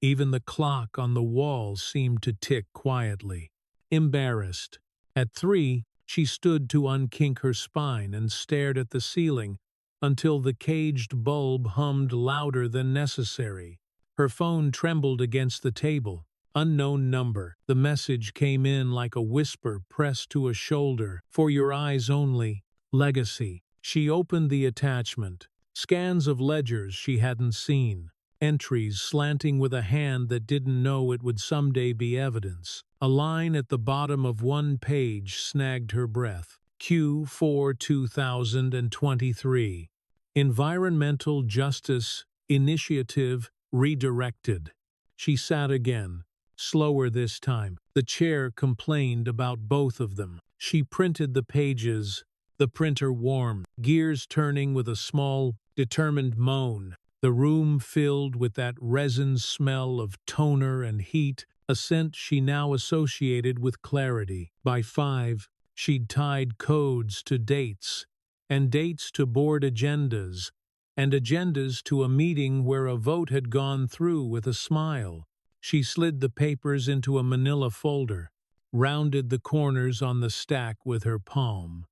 Even the clock on the wall seemed to tick quietly. Embarrassed. At 3, she stood to unkink her spine and stared at the ceiling until the caged bulb hummed louder than necessary. Her phone trembled against the table. Unknown number. The message came in like a whisper pressed to a shoulder. "For your eyes only. Legacy." She opened the attachment. Scans of ledgers she hadn't seen. Entries slanting with a hand that didn't know it would someday be evidence. A line at the bottom of one page snagged her breath. Q4 2023. Environmental Justice Initiative redirected. She sat again, slower this time. The chair complained about both of them. She printed the pages. The printer warmed, gears turning with a small, determined moan. The room filled with that resin smell of toner and heat, a scent she now associated with clarity. By 5, she'd tied codes to dates, and dates to board agendas, and agendas to a meeting where a vote had gone through with a smile. She slid the papers into a manila folder, rounded the corners on the stack with her palm,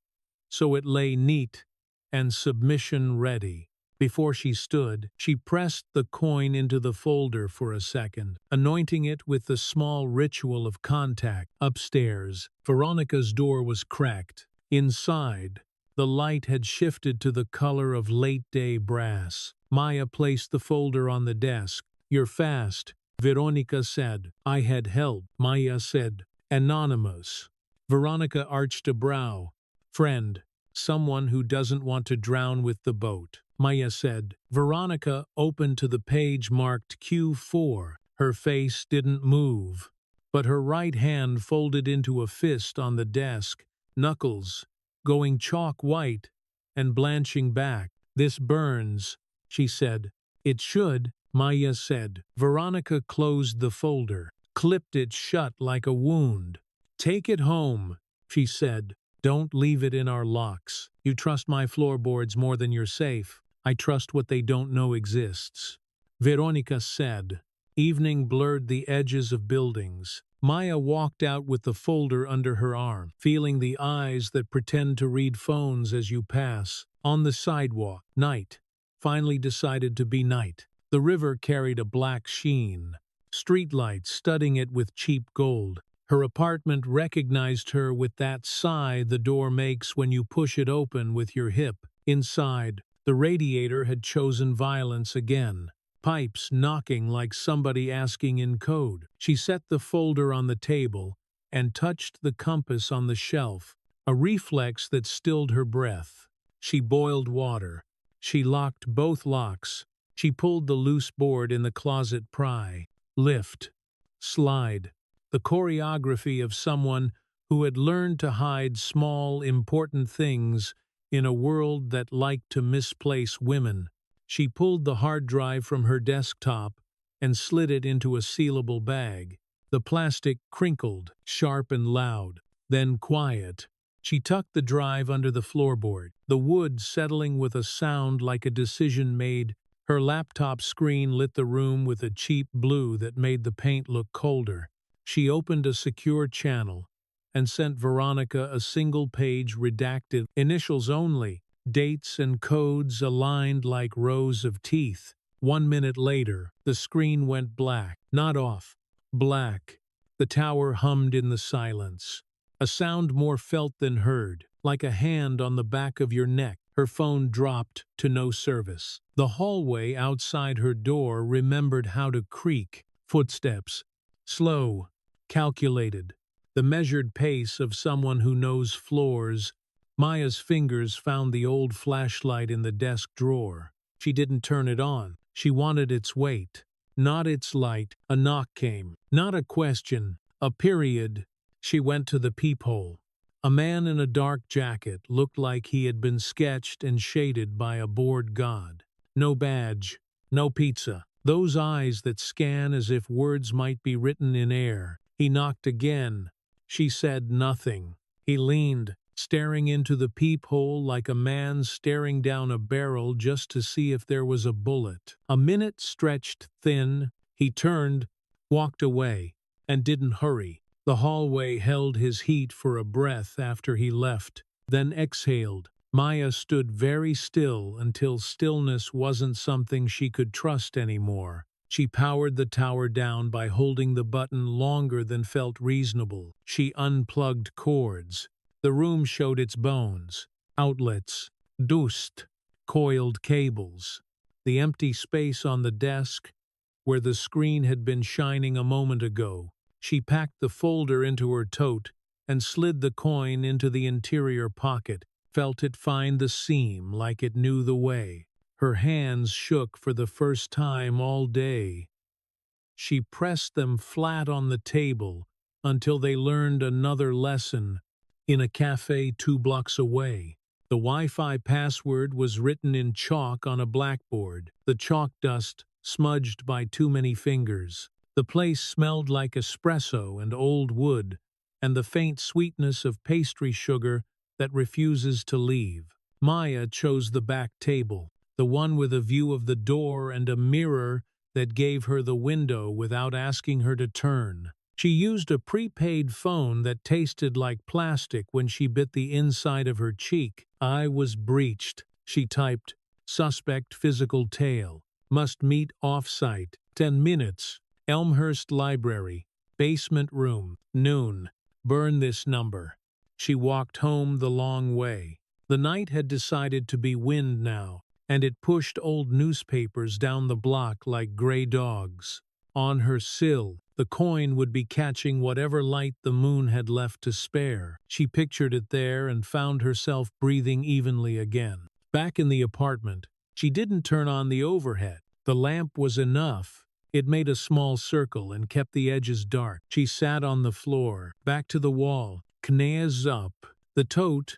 so it lay neat and submission ready. Before she stood, she pressed the coin into the folder for a second, anointing it with the small ritual of contact. Upstairs, Veronica's door was cracked. Inside, the light had shifted to the color of late-day brass. Maya placed the folder on the desk. "You're fast," Veronica said. "I had help," Maya said. "Anonymous." Veronica arched a brow. "Friend. Someone who doesn't want to drown with the boat," Maya said. Veronica opened to the page marked Q4. Her face didn't move, but her right hand folded into a fist on the desk, knuckles going chalk white and blanching back. "This burns," she said. "It should," Maya said. Veronica closed the folder, clipped it shut like a wound. "Take it home," she said. "Don't leave it in our locks. You trust my floorboards more than your safe. I trust what they don't know exists." Veronica said. Evening blurred the edges of buildings. Maya walked out with the folder under her arm, feeling the eyes that pretend to read phones as you pass. On the sidewalk, night finally decided to be night. The river carried a black sheen, streetlights studding it with cheap gold. Her apartment recognized her with that sigh the door makes when you push it open with your hip. Inside, the radiator had chosen violence again, pipes knocking like somebody asking in code. She set the folder on the table and touched the compass on the shelf, a reflex that stilled her breath. She boiled water. She locked both locks. She pulled the loose board in the closet pry. Lift. Slide. The choreography of someone who had learned to hide small, important things in a world that liked to misplace women. She pulled the hard drive from her desktop and slid it into a sealable bag. The plastic crinkled, sharp and loud, then quiet. She tucked the drive under the floorboard, the wood settling with a sound like a decision made. Her laptop screen lit the room with a cheap blue that made the paint look colder. She opened a secure channel and sent Veronica a single-page redacted, initials only, dates and codes aligned like rows of teeth. 1 minute later, the screen went black. Not off. Black. The tower hummed in the silence. A sound more felt than heard, like a hand on the back of your neck. Her phone dropped to no service. The hallway outside her door remembered how to creak. Footsteps. Slow. Calculated. The measured pace of someone who knows floors. Maya's fingers found the old flashlight in the desk drawer. She didn't turn it on. She wanted its weight, not its light. A knock came. Not a question, a period. She went to the peephole. A man in a dark jacket looked like he had been sketched and shaded by a bored god. No badge, no pizza. Those eyes that scan as if words might be written in air. He knocked again. She said nothing. He leaned, staring into the peephole like a man staring down a barrel just to see if there was a bullet. A minute stretched thin. He turned, walked away, and didn't hurry. The hallway held his heat for a breath after he left, then exhaled. Maya stood very still until stillness wasn't something she could trust anymore. She powered the tower down by holding the button longer than felt reasonable. She unplugged cords. The room showed its bones, outlets, dust, coiled cables. The empty space on the desk, where the screen had been shining a moment ago. She packed the folder into her tote and slid the coin into the interior pocket, felt it find the seam like it knew the way. Her hands shook for the first time all day. She pressed them flat on the table until they learned another lesson. In a cafe 2 blocks away, the Wi-Fi password was written in chalk on a blackboard, the chalk dust smudged by too many fingers. The place smelled like espresso and old wood, and the faint sweetness of pastry sugar that refuses to leave. Maya chose the back table, the one with a view of the door and a mirror that gave her the window without asking her to turn. She used a prepaid phone that tasted like plastic when she bit the inside of her cheek. I was breached, she typed. Suspect physical tail. Must meet off-site. 10 minutes. Elmhurst Library. Basement room. Noon. Burn this number. She walked home the long way. The night had decided to be wind now, and it pushed old newspapers down the block like gray dogs. On her sill, the coin would be catching whatever light the moon had left to spare. She pictured it there and found herself breathing evenly again. Back in the apartment, she didn't turn on the overhead. The lamp was enough. It made a small circle and kept the edges dark. She sat on the floor, back to the wall, knees up. The tote,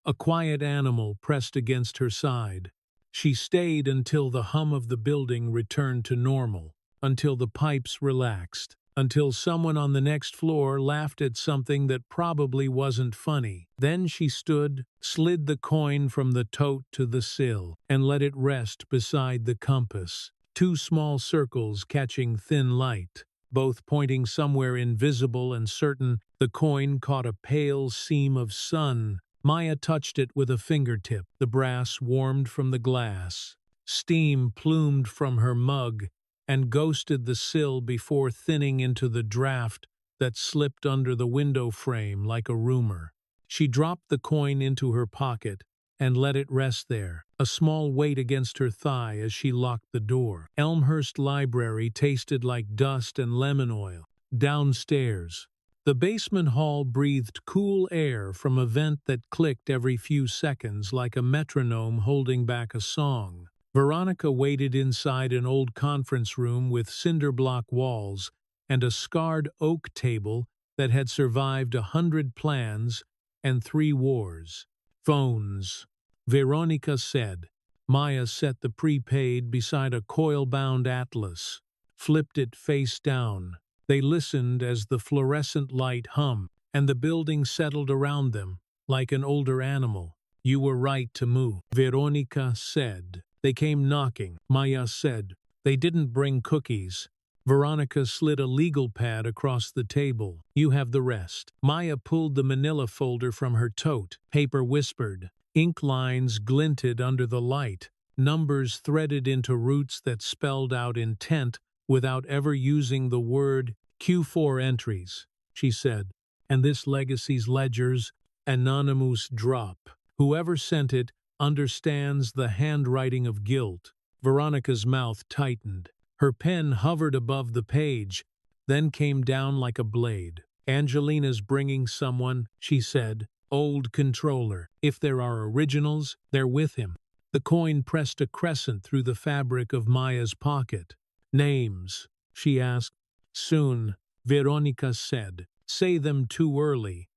a quiet animal, pressed against her side. She stayed until the hum of the building returned to normal. Until the pipes relaxed, until someone on the next floor laughed at something that probably wasn't funny. Then she stood, slid the coin from the tote to the sill, and let it rest beside the compass. 2 small circles catching thin light, both pointing somewhere invisible and certain. The coin caught a pale seam of sun. Maya touched it with a fingertip. The brass warmed from the glass. Steam plumed from her mug and ghosted the sill before thinning into the draft that slipped under the window frame like a rumor. She dropped the coin into her pocket and let it rest there, a small weight against her thigh as she locked the door. Elmhurst Library tasted like dust and lemon oil. Downstairs, the basement hall breathed cool air from a vent that clicked every few seconds like a metronome holding back a song. Veronica waited inside an old conference room with cinder-block walls and a scarred oak table that had survived 100 plans and 3 wars. Phones, Veronica said. Maya set the prepaid beside a coil-bound atlas, flipped it face down. They listened as the fluorescent light hummed, and the building settled around them like an older animal. You were right to move, Veronica said. They came knocking, Maya said. They didn't bring cookies. Veronica slid a legal pad across the table. You have the rest. Maya pulled the manila folder from her tote. Paper whispered. Ink lines glinted under the light, numbers threaded into roots that spelled out intent without ever using the word. Q4 entries, she said, and this legacy's ledger's anonymous drop. Whoever sent it understands the handwriting of guilt. Veronica's mouth tightened. Her pen hovered above the page, then came down like a blade. Angelina's bringing someone, she said. Old controller. If there are originals, they're with him. The coin pressed a crescent through the fabric of Maya's pocket. Names, she asked. Soon, Veronica said. Say them too early.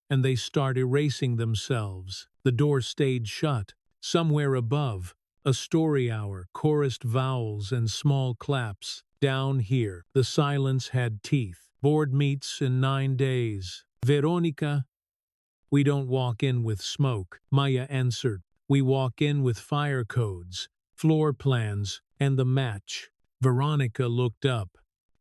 And they start erasing themselves. The door stayed shut. Somewhere above, a story hour, chorused vowels and small claps. Down here, the silence had teeth. Board meets in 9 days. Veronica. We don't walk in with smoke, Maya answered. We walk in with fire codes, floor plans, and the match. Veronica looked up.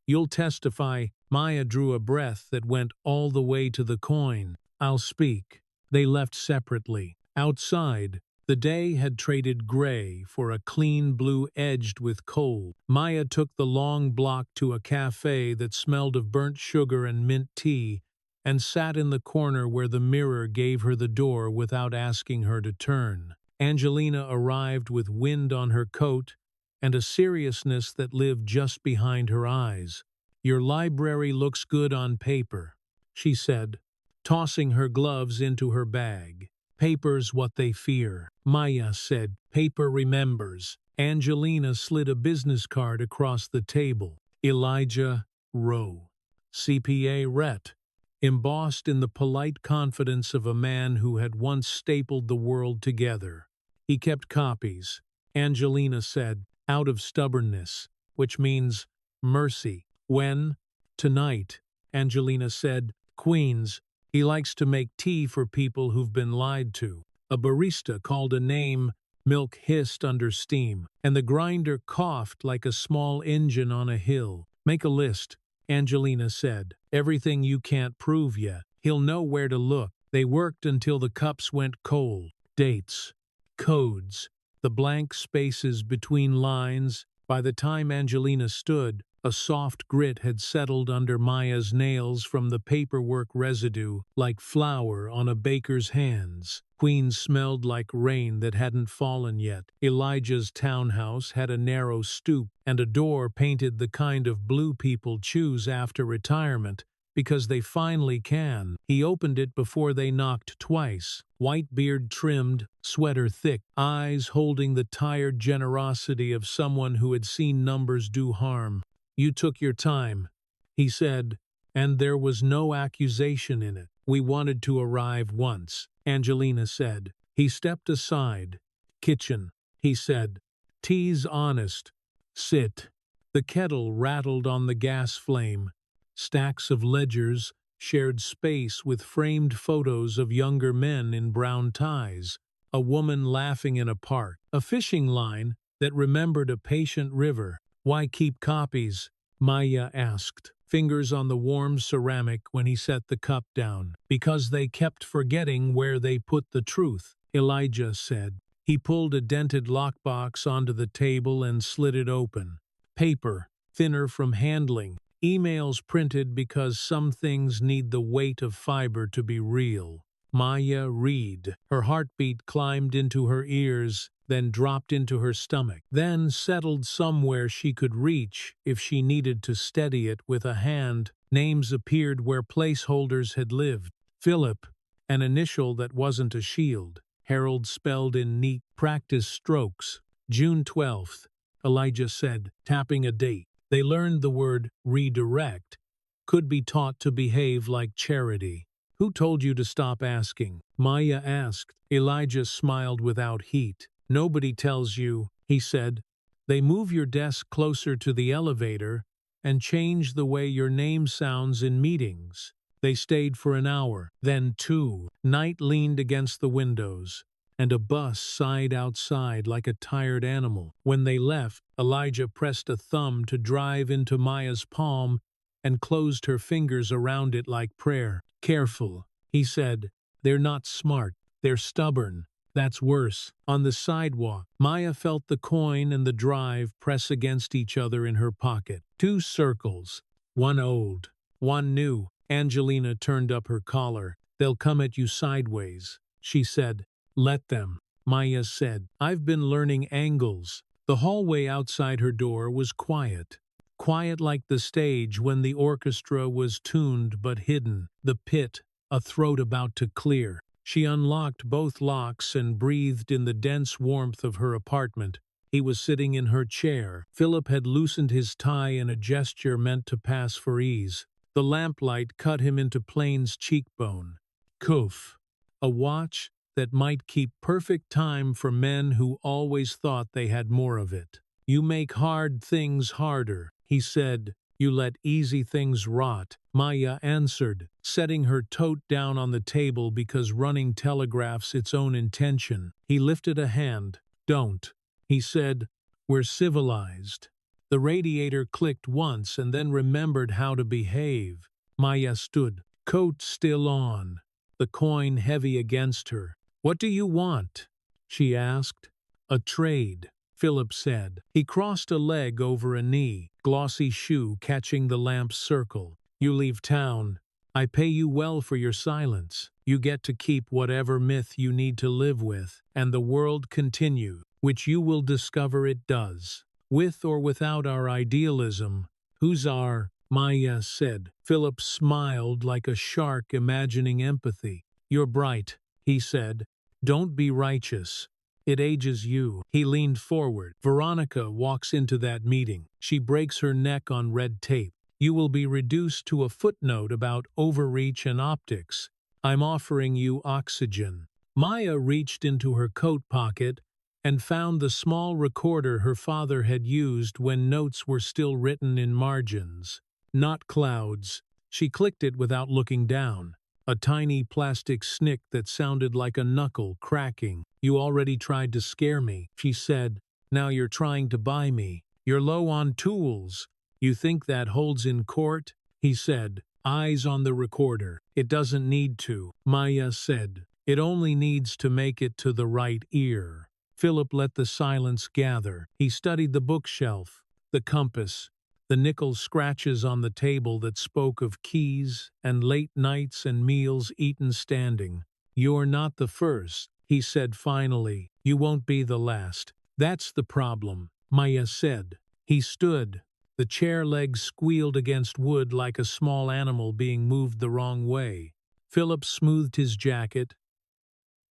You'll testify. Maya drew a breath that went all the way to the coin. I'll speak. They left separately. Outside, the day had traded gray for a clean blue edged with coal. Maya took the long block to a cafe that smelled of burnt sugar and mint tea, and sat in the corner where the mirror gave her the door without asking her to turn. Angelina arrived with wind on her coat and a seriousness that lived just behind her eyes. Your library looks good on paper, she said, tossing her gloves into her bag. Paper's what they fear, Maya said. Paper remembers. Angelina slid a business card across the table. Elijah Rowe, CPA Ret, embossed in the polite confidence of a man who had once stapled the world together. He kept copies, Angelina said, out of stubbornness, which means mercy. When? Tonight, Angelina said. Queens. He likes to make tea for people who've been lied to. A barista called a name, milk hissed under steam, and the grinder coughed like a small engine on a hill. Make a list, Angelina said. Everything you can't prove yet. He'll know where to look. They worked until the cups went cold. Dates, codes, the blank spaces between lines. By the time Angelina stood, a soft grit had settled under Maya's nails from the paperwork residue, like flour on a baker's hands. Queens smelled like rain that hadn't fallen yet. Elijah's townhouse had a narrow stoop and a door painted the kind of blue people choose after retirement, because they finally can. He opened it before they knocked twice. White beard trimmed, sweater thick, eyes holding the tired generosity of someone who had seen numbers do harm. You took your time, he said, and there was no accusation in it. We wanted to arrive once, Angelina said. He stepped aside. Kitchen, he said. Tea's honest. Sit. The kettle rattled on the gas flame. Stacks of ledgers shared space with framed photos of younger men in brown ties, a woman laughing in a park, a fishing line that remembered a patient river. Why keep copies? Maya asked, fingers on the warm ceramic when he set the cup down. Because they kept forgetting where they put the truth, Elijah said. He pulled a dented lockbox onto the table and slid it open. Paper, thinner from handling. Emails printed because some things need the weight of fiber to be real. Maya read. Her heartbeat climbed into her ears, then dropped into her stomach, then settled somewhere she could reach if she needed to steady it with a hand. Names appeared where placeholders had lived. Philip, an initial that wasn't a shield. Harold spelled in neat practice strokes. June 12th, Elijah said, tapping a date. They learned the word redirect could be taught to behave like charity. Who told you to stop asking? Maya asked. Elijah smiled without heat. Nobody tells you, he said. They move your desk closer to the elevator and change the way your name sounds in meetings. They stayed for an hour, then 2. Night leaned against the windows, and a bus sighed outside like a tired animal. When they left, Elijah pressed a thumb to drive into Maya's palm and closed her fingers around it like prayer. Careful, he said. They're not smart. They're stubborn. That's worse. On the sidewalk, Maya felt the coin and the drive press against each other in her pocket. Two circles, one old, one new. Angelina turned up her collar. They'll come at you sideways, she said. Let them, Maya said. I've been learning angles. The hallway outside her door was quiet. Quiet like the stage when the orchestra was tuned but hidden. The pit, a throat about to clear. She unlocked both locks and breathed in the dense warmth of her apartment. He was sitting in her chair. Philip had loosened his tie in a gesture meant to pass for ease. The lamplight cut him into Plain's cheekbone. Koof. A watch that might keep perfect time for men who always thought they had more of it. You make hard things harder, he said. You let easy things rot, Maya answered, setting her tote down on the table because running telegraphs its own intention. He lifted a hand. Don't, he said. We're civilized. The radiator clicked once and then remembered how to behave. Maya stood, coat still on, the coin heavy against her. What do you want? She asked. A trade, Philip said. He crossed a leg over a knee, glossy shoe catching the lamp's circle. You leave town. I pay you well for your silence. You get to keep whatever myth you need to live with, and the world continue, which you will discover it does. With or without our idealism, who's our? Maya said. Philip smiled like a shark imagining empathy. You're bright, he said. Don't be righteous. It ages you. He leaned forward. Veronica walks into that meeting. She breaks her neck on red tape. You will be reduced to a footnote about overreach and optics. I'm offering you oxygen. Maya reached into her coat pocket and found the small recorder her father had used when notes were still written in margins. Not clouds. She clicked it without looking down. A tiny plastic snick that sounded like a knuckle cracking. You already tried to scare me, she said. Now you're trying to buy me. You're low on tools. You think that holds in court? He said, eyes on the recorder. It doesn't need to, Maya said. It only needs to make it to the right ear. Philip let the silence gather. He studied the bookshelf, the compass, the nickel scratches on the table that spoke of keys and late nights and meals eaten standing. You're not the first, he said finally. You won't be the last. That's the problem, Maya said. He stood. The chair legs squealed against wood like a small animal being moved the wrong way. Philip smoothed his jacket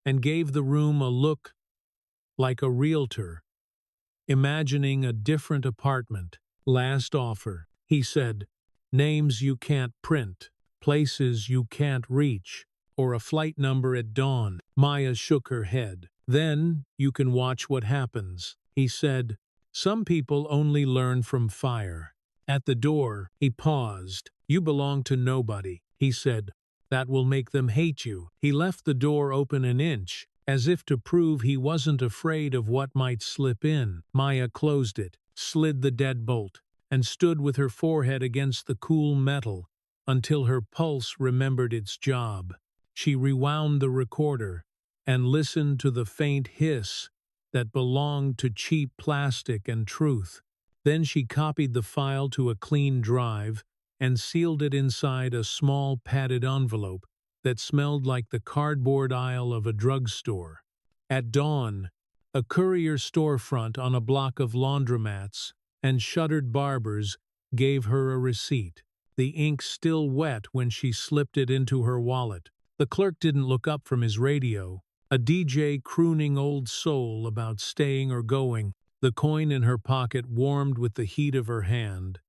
and gave the room a look like a realtor, imagining a different apartment. Last offer, he said. Names you can't print, places you can't reach, or a flight number at dawn. Maya shook her head. Then you can watch what happens, he said. Some people only learn from fire. At the door, he paused. You belong to nobody, he said. That will make them hate you. He left the door open an inch, as if to prove he wasn't afraid of what might slip in. Maya closed it, slid the deadbolt, and stood with her forehead against the cool metal until her pulse remembered its job. She rewound the recorder and listened to the faint hiss that belonged to cheap plastic and truth. Then she copied the file to a clean drive and sealed it inside a small padded envelope that smelled like the cardboard aisle of a drugstore. At dawn, a courier storefront on a block of laundromats and shuttered barbers gave her a receipt, the ink still wet when she slipped it into her wallet. The clerk didn't look up from his radio, a DJ crooning Old Soul about staying or going. The coin in her pocket warmed with the heat of her hand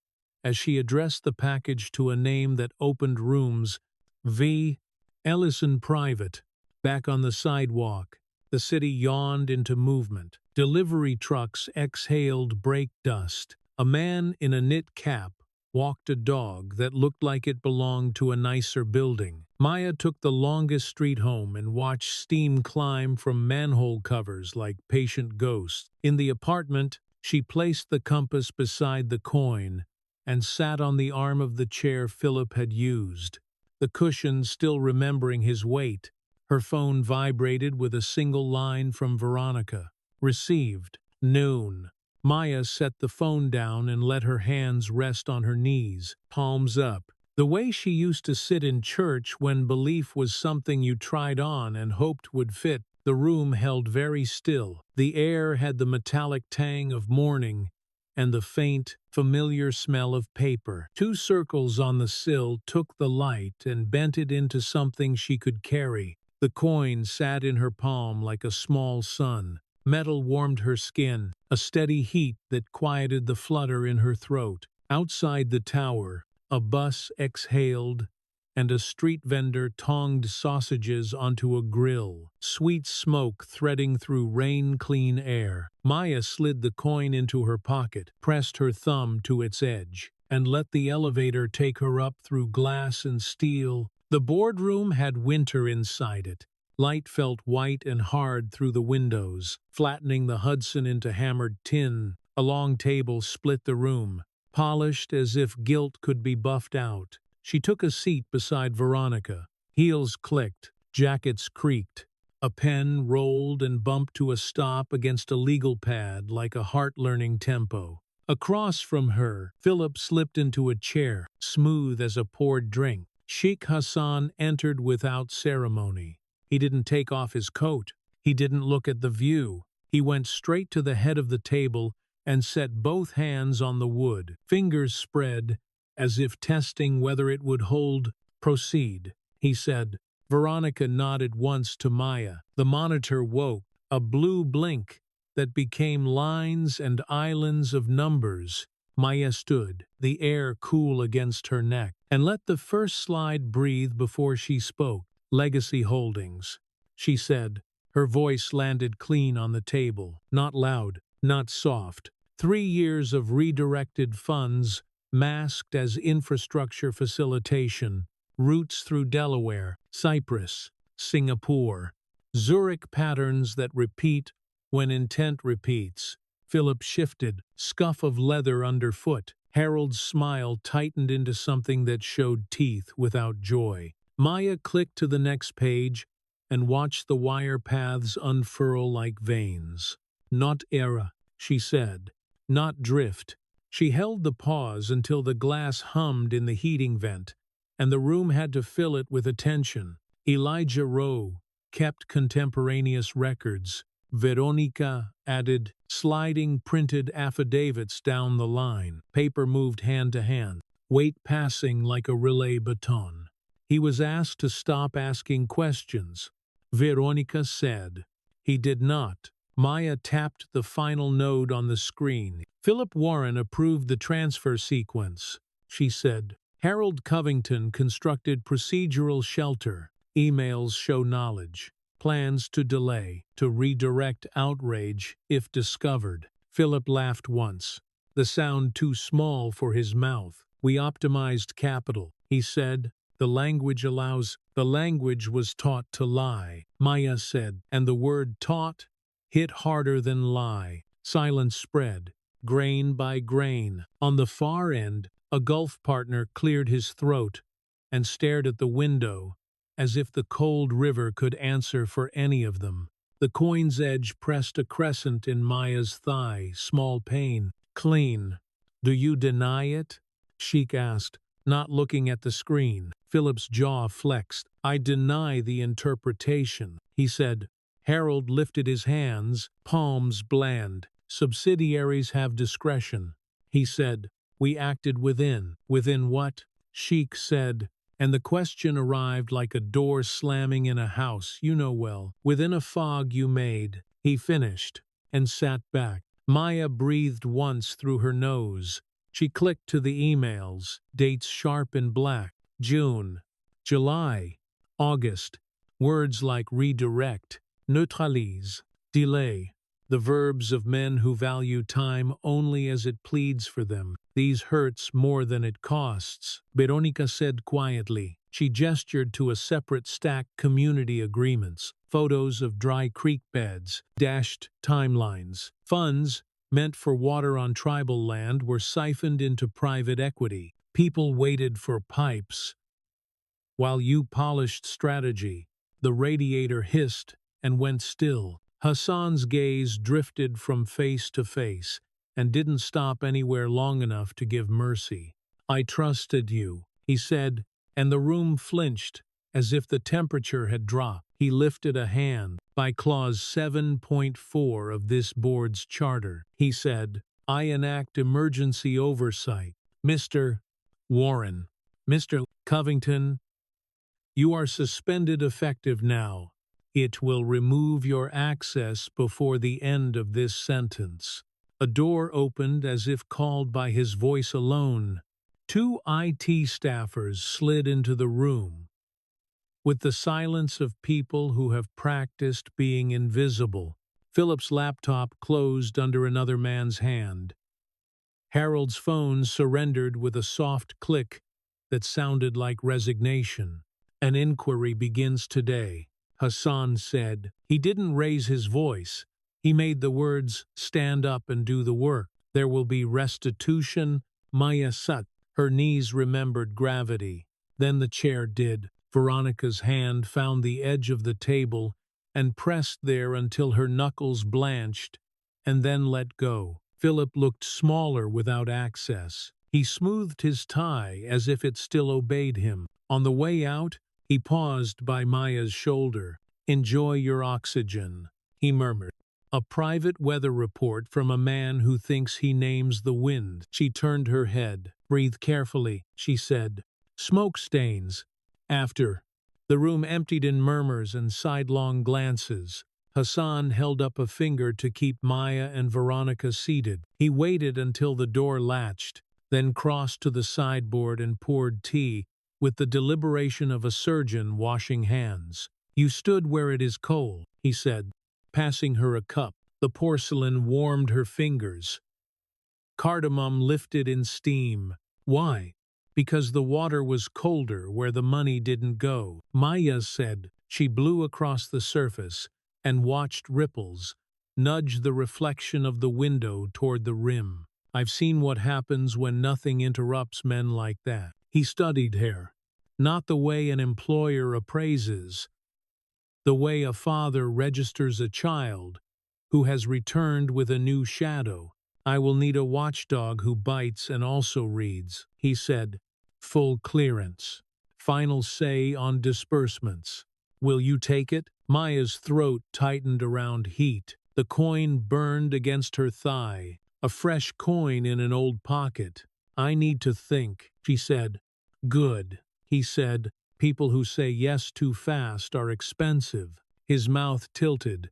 as she addressed the package to a name that opened rooms. V. Ellison Private. Back on the sidewalk, the city yawned into movement. Delivery trucks exhaled brake dust. A man in a knit cap walked a dog that looked like it belonged to a nicer building. Maya took the longest street home and watched steam climb from manhole covers like patient ghosts. In the apartment, she placed the compass beside the coin and sat on the arm of the chair Philip had used, the cushion still remembering his weight. Her phone vibrated with a single line from Veronica. Received. Noon. Maya set the phone down and let her hands rest on her knees, palms up. The way she used to sit in church when belief was something you tried on and hoped would fit. The room held very still. The air had the metallic tang of morning and the faint, familiar smell of paper. Two circles on the sill took the light and bent it into something she could carry. The coin sat in her palm like a small sun. Metal warmed her skin, a steady heat that quieted the flutter in her throat. Outside the tower, a bus exhaled, and a street vendor tonged sausages onto a grill, sweet smoke threading through rain-clean air. Maya slid the coin into her pocket, pressed her thumb to its edge, and let the elevator take her up through glass and steel. The boardroom had winter inside it. Light felt white and hard through the windows, flattening the Hudson into hammered tin. A long table split the room, polished as if gilt could be buffed out. She took a seat beside Veronica. Heels clicked, jackets creaked. A pen rolled and bumped to a stop against a legal pad like a heart-learning tempo. Across from her, Philip slipped into a chair, smooth as a poured drink. Sheikh Hassan entered without ceremony. He didn't take off his coat. He didn't look at the view. He went straight to the head of the table and set both hands on the wood, fingers spread, as if testing whether it would hold. Proceed, he said. Veronica nodded once to Maya. The monitor woke, a blue blink that became lines and islands of numbers. Maya stood, the air cool against her neck, and let the first slide breathe before she spoke. Legacy Holdings, she said. Her voice landed clean on the table, not loud, not soft. 3 years of redirected funds, masked as infrastructure facilitation, routes through Delaware, Cyprus, Singapore, Zurich patterns that repeat when intent repeats. Philip shifted, scuff of leather underfoot. Harold's smile tightened into something that showed teeth without joy. Maya clicked to the next page and watched the wire paths unfurl like veins. Not era, she said. Not drift. She held the pause until the glass hummed in the heating vent, and the room had to fill it with attention. Elijah Rowe kept contemporaneous records. Veronica added sliding printed affidavits down the line. Paper moved hand to hand, weight passing like a relay baton. He was asked to stop asking questions. Veronica said. He did not. Maya tapped the final node on the screen. Philip Warren approved the transfer sequence, she said. Harold Covington constructed procedural shelter. Emails show knowledge. Plans to delay, to redirect outrage if discovered. Philip laughed once, the sound too small for his mouth. We optimized capital, he said. The language was taught to lie, Maya said, and the word taught hit harder than lie. Silence spread, grain by grain. On the far end, a golf partner cleared his throat and stared at the window, as if the cold river could answer for any of them. The coin's edge pressed a crescent in Maya's thigh, small pain. Clean. Do you deny it? Sheik asked, not looking at the screen. Philip's jaw flexed. I deny the interpretation, he said. Harold lifted his hands, palms bland. Subsidiaries have discretion, he said. We acted within. Within what? Sheik said. And the question arrived like a door slamming in a house you know well. Within a fog you made, he finished, and sat back. Maya breathed once through her nose. She clicked to the emails, dates sharp in black. June, July, August. Words like redirect, neutralise, delay. The verbs of men who value time only as it pleads for them. These hurts more than it costs, Veronica said quietly. She gestured to a separate stack community agreements, photos of dry creek beds, dashed timelines. Funds, meant for water on tribal land, were siphoned into private equity. People waited for pipes, while you polished strategy. The radiator hissed and went still. Hassan's gaze drifted from face to face and didn't stop anywhere long enough to give mercy. "I trusted you," he said, and the room flinched as if the temperature had dropped. He lifted a hand. "By clause 7.4 of this board's charter," he said, "I enact emergency oversight. Mr. Warren, Mr. Covington, you are suspended effective now. It will remove your access before the end of this sentence." A door opened as if called by his voice alone. Two IT staffers slid into the room, with the silence of people who have practiced being invisible. Philip's laptop closed under another man's hand. Harold's phone surrendered with a soft click that sounded like resignation. "An inquiry begins today," Hassan said. He didn't raise his voice. He made the words stand up and do the work. "There will be restitution." Maya sat. Her knees remembered gravity. Then the chair did. Veronica's hand found the edge of the table and pressed there until her knuckles blanched, and then let go. Philip looked smaller without access. He smoothed his tie as if it still obeyed him. On the way out, he paused by Maya's shoulder. "Enjoy your oxygen," he murmured. "A private weather report from a man who thinks he names the wind." She turned her head. "Breathe carefully," she said. "Smoke stains." After. The room emptied in murmurs and sidelong glances. Hassan held up a finger to keep Maya and Veronica seated. He waited until the door latched, then crossed to the sideboard and poured tea, with the deliberation of a surgeon washing hands. "You stood where it is cold," he said, passing her a cup. The porcelain warmed her fingers. Cardamom lifted in steam. "Why?" "Because the water was colder where the money didn't go," Maya said. She blew across the surface and watched ripples nudge the reflection of the window toward the rim. "I've seen what happens when nothing interrupts men like that." He studied her. Not the way an employer appraises, the way a father registers a child who has returned with a new shadow. "I will need a watchdog who bites and also reads," he said. "Full clearance. Final say on disbursements. Will you take it?" Maya's throat tightened around heat. The coin burned against her thigh, a fresh coin in an old pocket. "I need to think," she said. "Good," he said. "People who say yes too fast are expensive." His mouth tilted.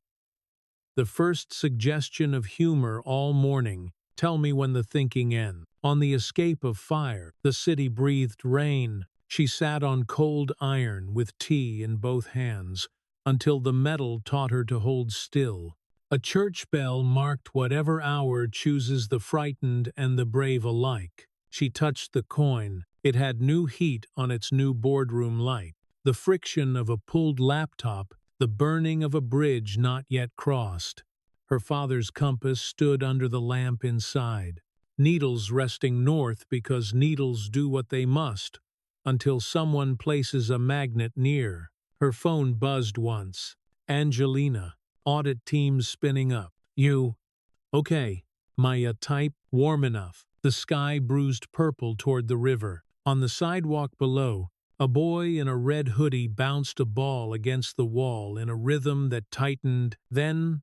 The first suggestion of humor all morning. "Tell me when the thinking ends." On the escape of fire, the city breathed rain. She sat on cold iron with tea in both hands until the metal taught her to hold still. A church bell marked whatever hour chooses the frightened and the brave alike. She touched the coin. It had new heat on its new boardroom light. The friction of a pulled laptop, the burning of a bridge not yet crossed. Her father's compass stood under the lamp inside. Needles resting north because needles do what they must, until someone places a magnet near. Her phone buzzed once. "Angelina, audit team's spinning up." "You?" "Okay." Maya typed. "Warm enough." The sky bruised purple toward the river. On the sidewalk below, a boy in a red hoodie bounced a ball against the wall in a rhythm that tightened, then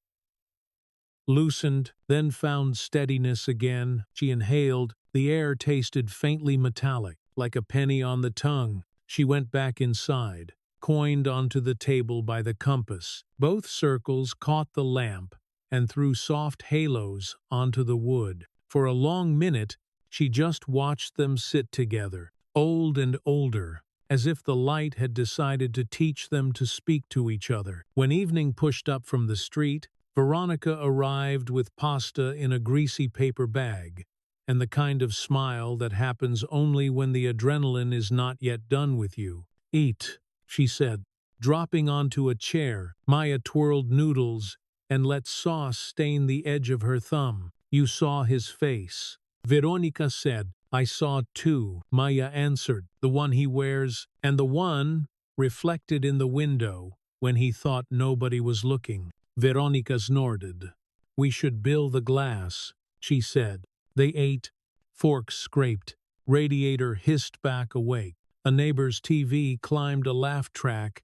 loosened, then found steadiness again. She inhaled. The air tasted faintly metallic, like a penny on the tongue. She went back inside, coined onto the table by the compass. Both circles caught the lamp and threw soft halos onto the wood. For a long minute, she just watched them sit together, old and older, as if the light had decided to teach them to speak to each other. When evening pushed up from the street, Veronica arrived with pasta in a greasy paper bag, and the kind of smile that happens only when the adrenaline is not yet done with you. "Eat," she said. Dropping onto a chair, Maya twirled noodles and let sauce stain the edge of her thumb. "You saw his face," Veronica said. "I saw two," Maya answered. "The one he wears, and the one reflected in the window." when he thought nobody was looking. Veronica snorted. "We should bill the glass," she said. They ate. Forks scraped. Radiator hissed back awake. A neighbor's TV climbed a laugh track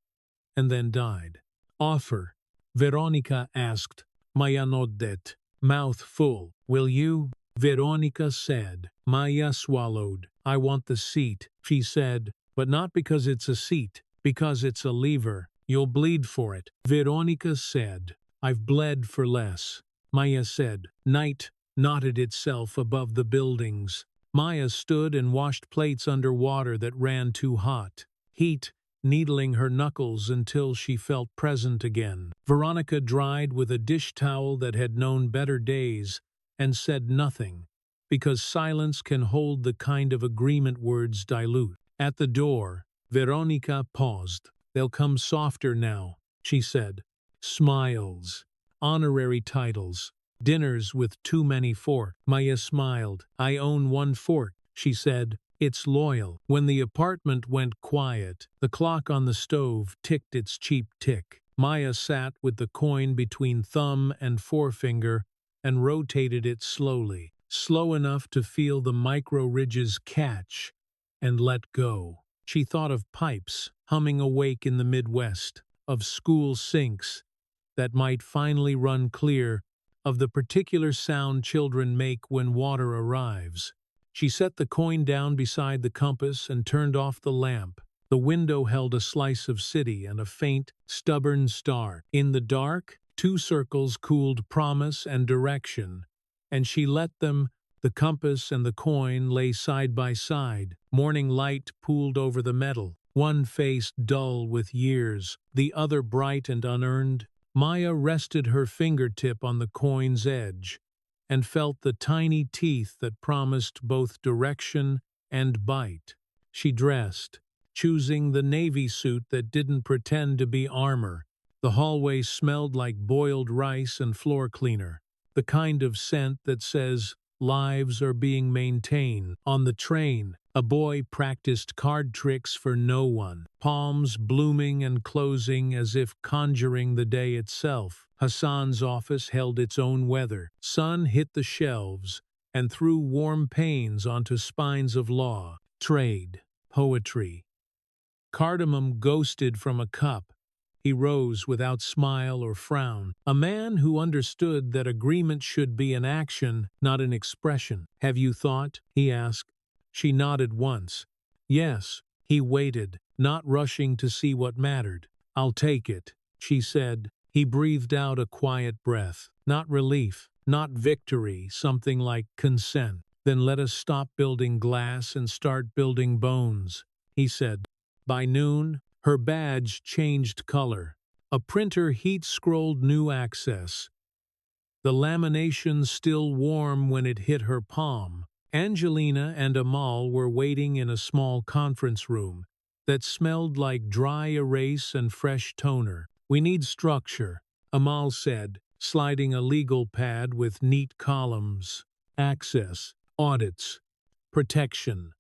and then died. "Offer," Veronica asked. Maya nodded, mouth full. "Will you?" Veronica said. Maya swallowed. "I want the seat," she said, "but not because it's a seat, because it's a lever. You'll bleed for it." Veronica said. "I've bled for less." Maya said. Night knotted itself above the buildings. Maya stood and washed plates under water that ran too hot. Heat needling her knuckles until she felt present again. Veronica dried with a dish towel that had known better days and said nothing, because silence can hold the kind of agreement words dilute. At the door, Veronica paused. "They'll come softer now," she said. Smiles. Honorary titles. Dinners with too many forks. Maya smiled. "I own one fork," she said. "It's loyal." When the apartment went quiet, the clock on the stove ticked its cheap tick. Maya sat with the coin between thumb and forefinger and rotated it slowly, slow enough to feel the micro ridges catch and let go. She thought of pipes humming awake in the Midwest, of school sinks that might finally run clear, of the particular sound children make when water arrives. She set the coin down beside the compass and turned off the lamp. The window held a slice of city and a faint, stubborn star. In the dark, two circles cooled promise and direction, and she let them. The compass and the coin lay side by side. Morning light pooled over the metal, one face dull with years, the other bright and unearned. Maya rested her fingertip on the coin's edge and felt the tiny teeth that promised both direction and bite. She dressed, choosing the navy suit that didn't pretend to be armor. The hallway smelled like boiled rice and floor cleaner, the kind of scent that says lives are being maintained. On the train, a boy practiced card tricks for no one, palms blooming and closing as if conjuring the day itself. Hassan's office held its own weather. Sun hit the shelves and threw warm pains onto spines of law, trade, poetry. Cardamom ghosted from a cup. He rose without smile or frown, a man who understood that agreement should be an action, not an expression. "Have you thought?" he asked. She nodded once. "Yes." He waited, not rushing to see what mattered. "I'll take it," she said. He breathed out a quiet breath. Not relief, not victory, something like consent. "Then let us stop building glass and start building bones," he said. By noon, her badge changed color. A printer heat-scrolled new access. The lamination still warm when it hit her palm. Angelina and Amal were waiting in a small conference room that smelled like dry erase and fresh toner. "We need structure," Amal said, sliding a legal pad with neat columns. "Access, audits, protection,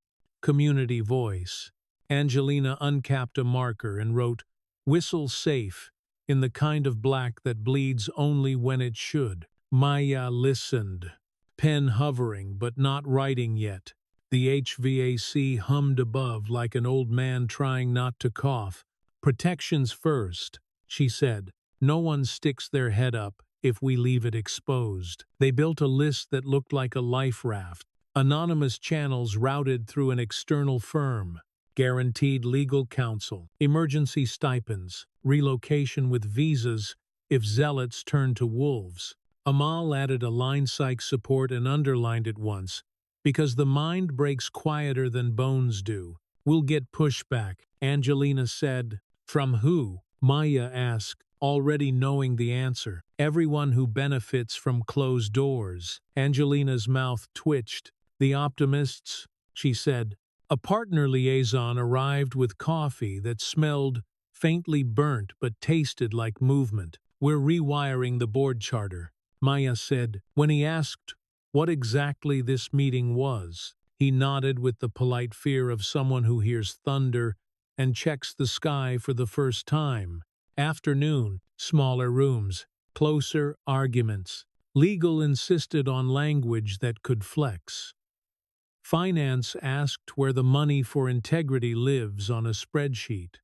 community voice." Angelina uncapped a marker and wrote, "Whistle safe," in the kind of black that bleeds only when it should. Maya listened, pen hovering but not writing yet. The HVAC hummed above like an old man trying not to cough. "Protections first," she said. "No one sticks their head up if we leave it exposed." They built a list that looked like a life raft. Anonymous channels routed through an external firm. Guaranteed legal counsel, emergency stipends, relocation with visas if zealots turn to wolves. Amal added a line psych support and underlined it once, because the mind breaks quieter than bones do. "We'll get pushback," Angelina said. "From who?" Maya asked, already knowing the answer. "Everyone who benefits from closed doors." Angelina's mouth twitched. "The optimists," she said. A partner liaison arrived with coffee that smelled faintly burnt but tasted like movement. "We're rewiring the board charter," Maya said. When he asked what exactly this meeting was, he nodded with the polite fear of someone who hears thunder and checks the sky for the first time. Afternoon, smaller rooms, closer arguments. Legal insisted on language that could flex. Finance asked where the money for integrity lives on a spreadsheet.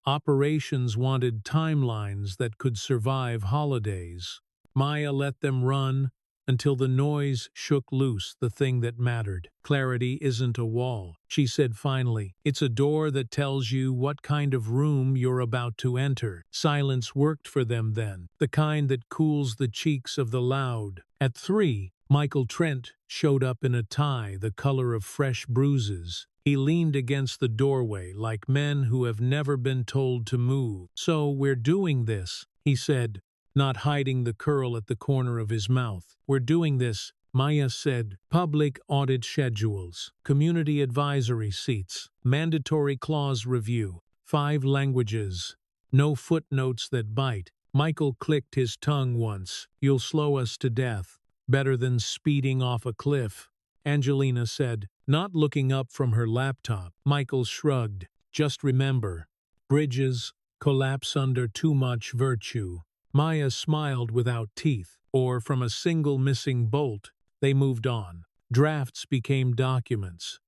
Operations wanted timelines that could survive holidays. Maya let them run until the noise shook loose the thing that mattered. Clarity isn't a wall, she said finally. It's a door that tells you what kind of room you're about to enter. Silence worked for them then, the kind that cools the cheeks of the loud. At 3, Michael Trent showed up in a tie the color of fresh bruises. He leaned against the doorway like men who have never been told to move. "So we're doing this," he said, not hiding the curl at the corner of his mouth. "We're doing this," Maya said. "Public audit schedules, community advisory seats, mandatory clause review, 5 languages, no footnotes that bite." Michael clicked his tongue once. "You'll slow us to death. Better than speeding off a cliff," Angelina said, not looking up from her laptop. Michael shrugged. "Just remember, bridges collapse under too much virtue." Maya smiled without teeth. Or from a single missing bolt, they moved on. Drafts became documents.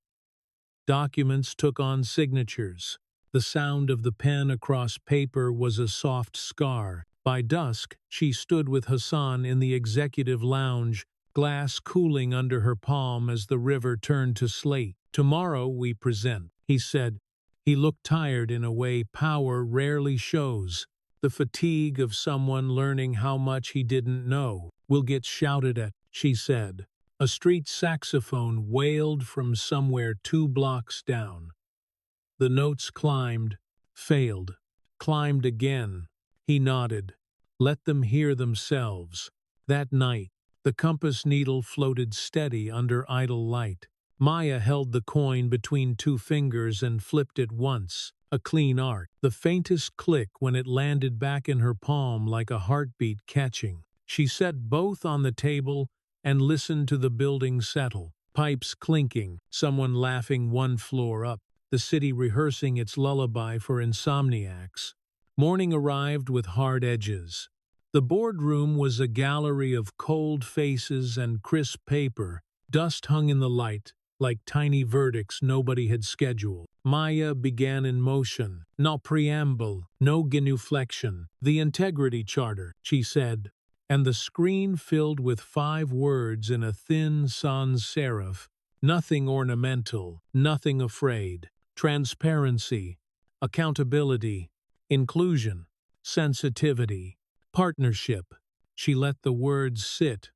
Documents took on signatures. The sound of the pen across paper was a soft scar. By dusk, she stood with Hassan in the executive lounge, glass cooling under her palm as the river turned to slate. "Tomorrow we present," he said. He looked tired in a way power rarely shows, the fatigue of someone learning how much he didn't know. "We'll get shouted at," she said. A street saxophone wailed from somewhere 2 blocks down. The notes climbed, failed, climbed again. He nodded. Let them hear themselves. That night, the compass needle floated steady under idle light. Maya held the coin between 2 fingers and flipped it once, a clean arc. The faintest click when it landed back in her palm like a heartbeat catching. She set both on the table and listened to the building settle. Pipes clinking, someone laughing 1 floor up, the city rehearsing its lullaby for insomniacs. Morning arrived with hard edges. The boardroom was a gallery of cold faces and crisp paper. Dust hung in the light, like tiny verdicts nobody had scheduled. Maya began in motion. "No preamble, no genuflection. The Integrity Charter," she said, and the screen filled with 5 words in a thin sans serif. Nothing ornamental, nothing afraid. Transparency, accountability, inclusion, sensitivity, partnership. She let the words sit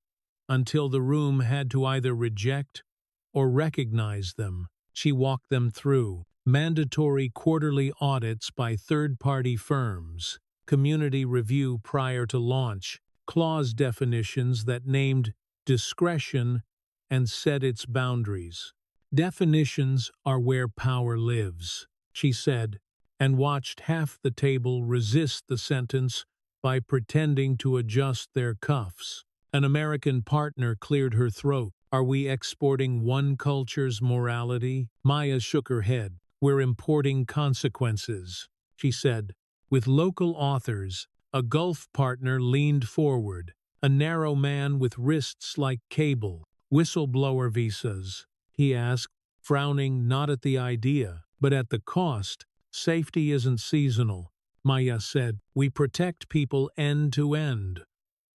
until the room had to either reject or recognize them. She walked them through. Mandatory quarterly audits by third-party firms, community review prior to launch, clause definitions that named discretion and set its boundaries. "Definitions are where power lives," she said, and watched half the table resist the sentence by pretending to adjust their cuffs. An American partner cleared her throat. "Are we exporting one culture's morality?" Maya shook her head. "We're importing consequences," she said. With local authors, a Gulf partner leaned forward, a narrow man with wrists like cable. "Whistleblower visas?" he asked, frowning not at the idea, but at the cost. "Safety isn't seasonal," Maya said. "We protect people end to end,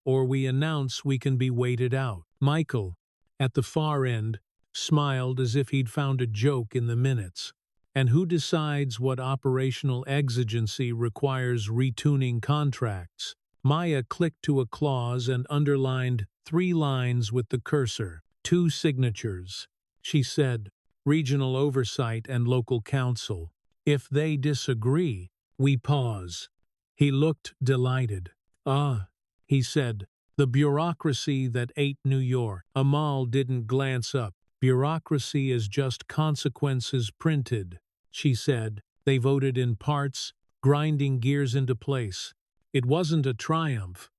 or we announce we can be waited out." Michael, at the far end, smiled as if he'd found a joke in the minutes. "And who decides what operational exigency requires retuning contracts?" Maya clicked to a clause and underlined 3 lines with the cursor. 2 signatures. She said, "Regional oversight and local council. If they disagree, we pause." He looked delighted. "Ah," he said, "the bureaucracy that ate New York." Amal didn't glance up. "Bureaucracy is just consequences printed," she said. "They voted in parts, grinding gears into place. It wasn't a triumph.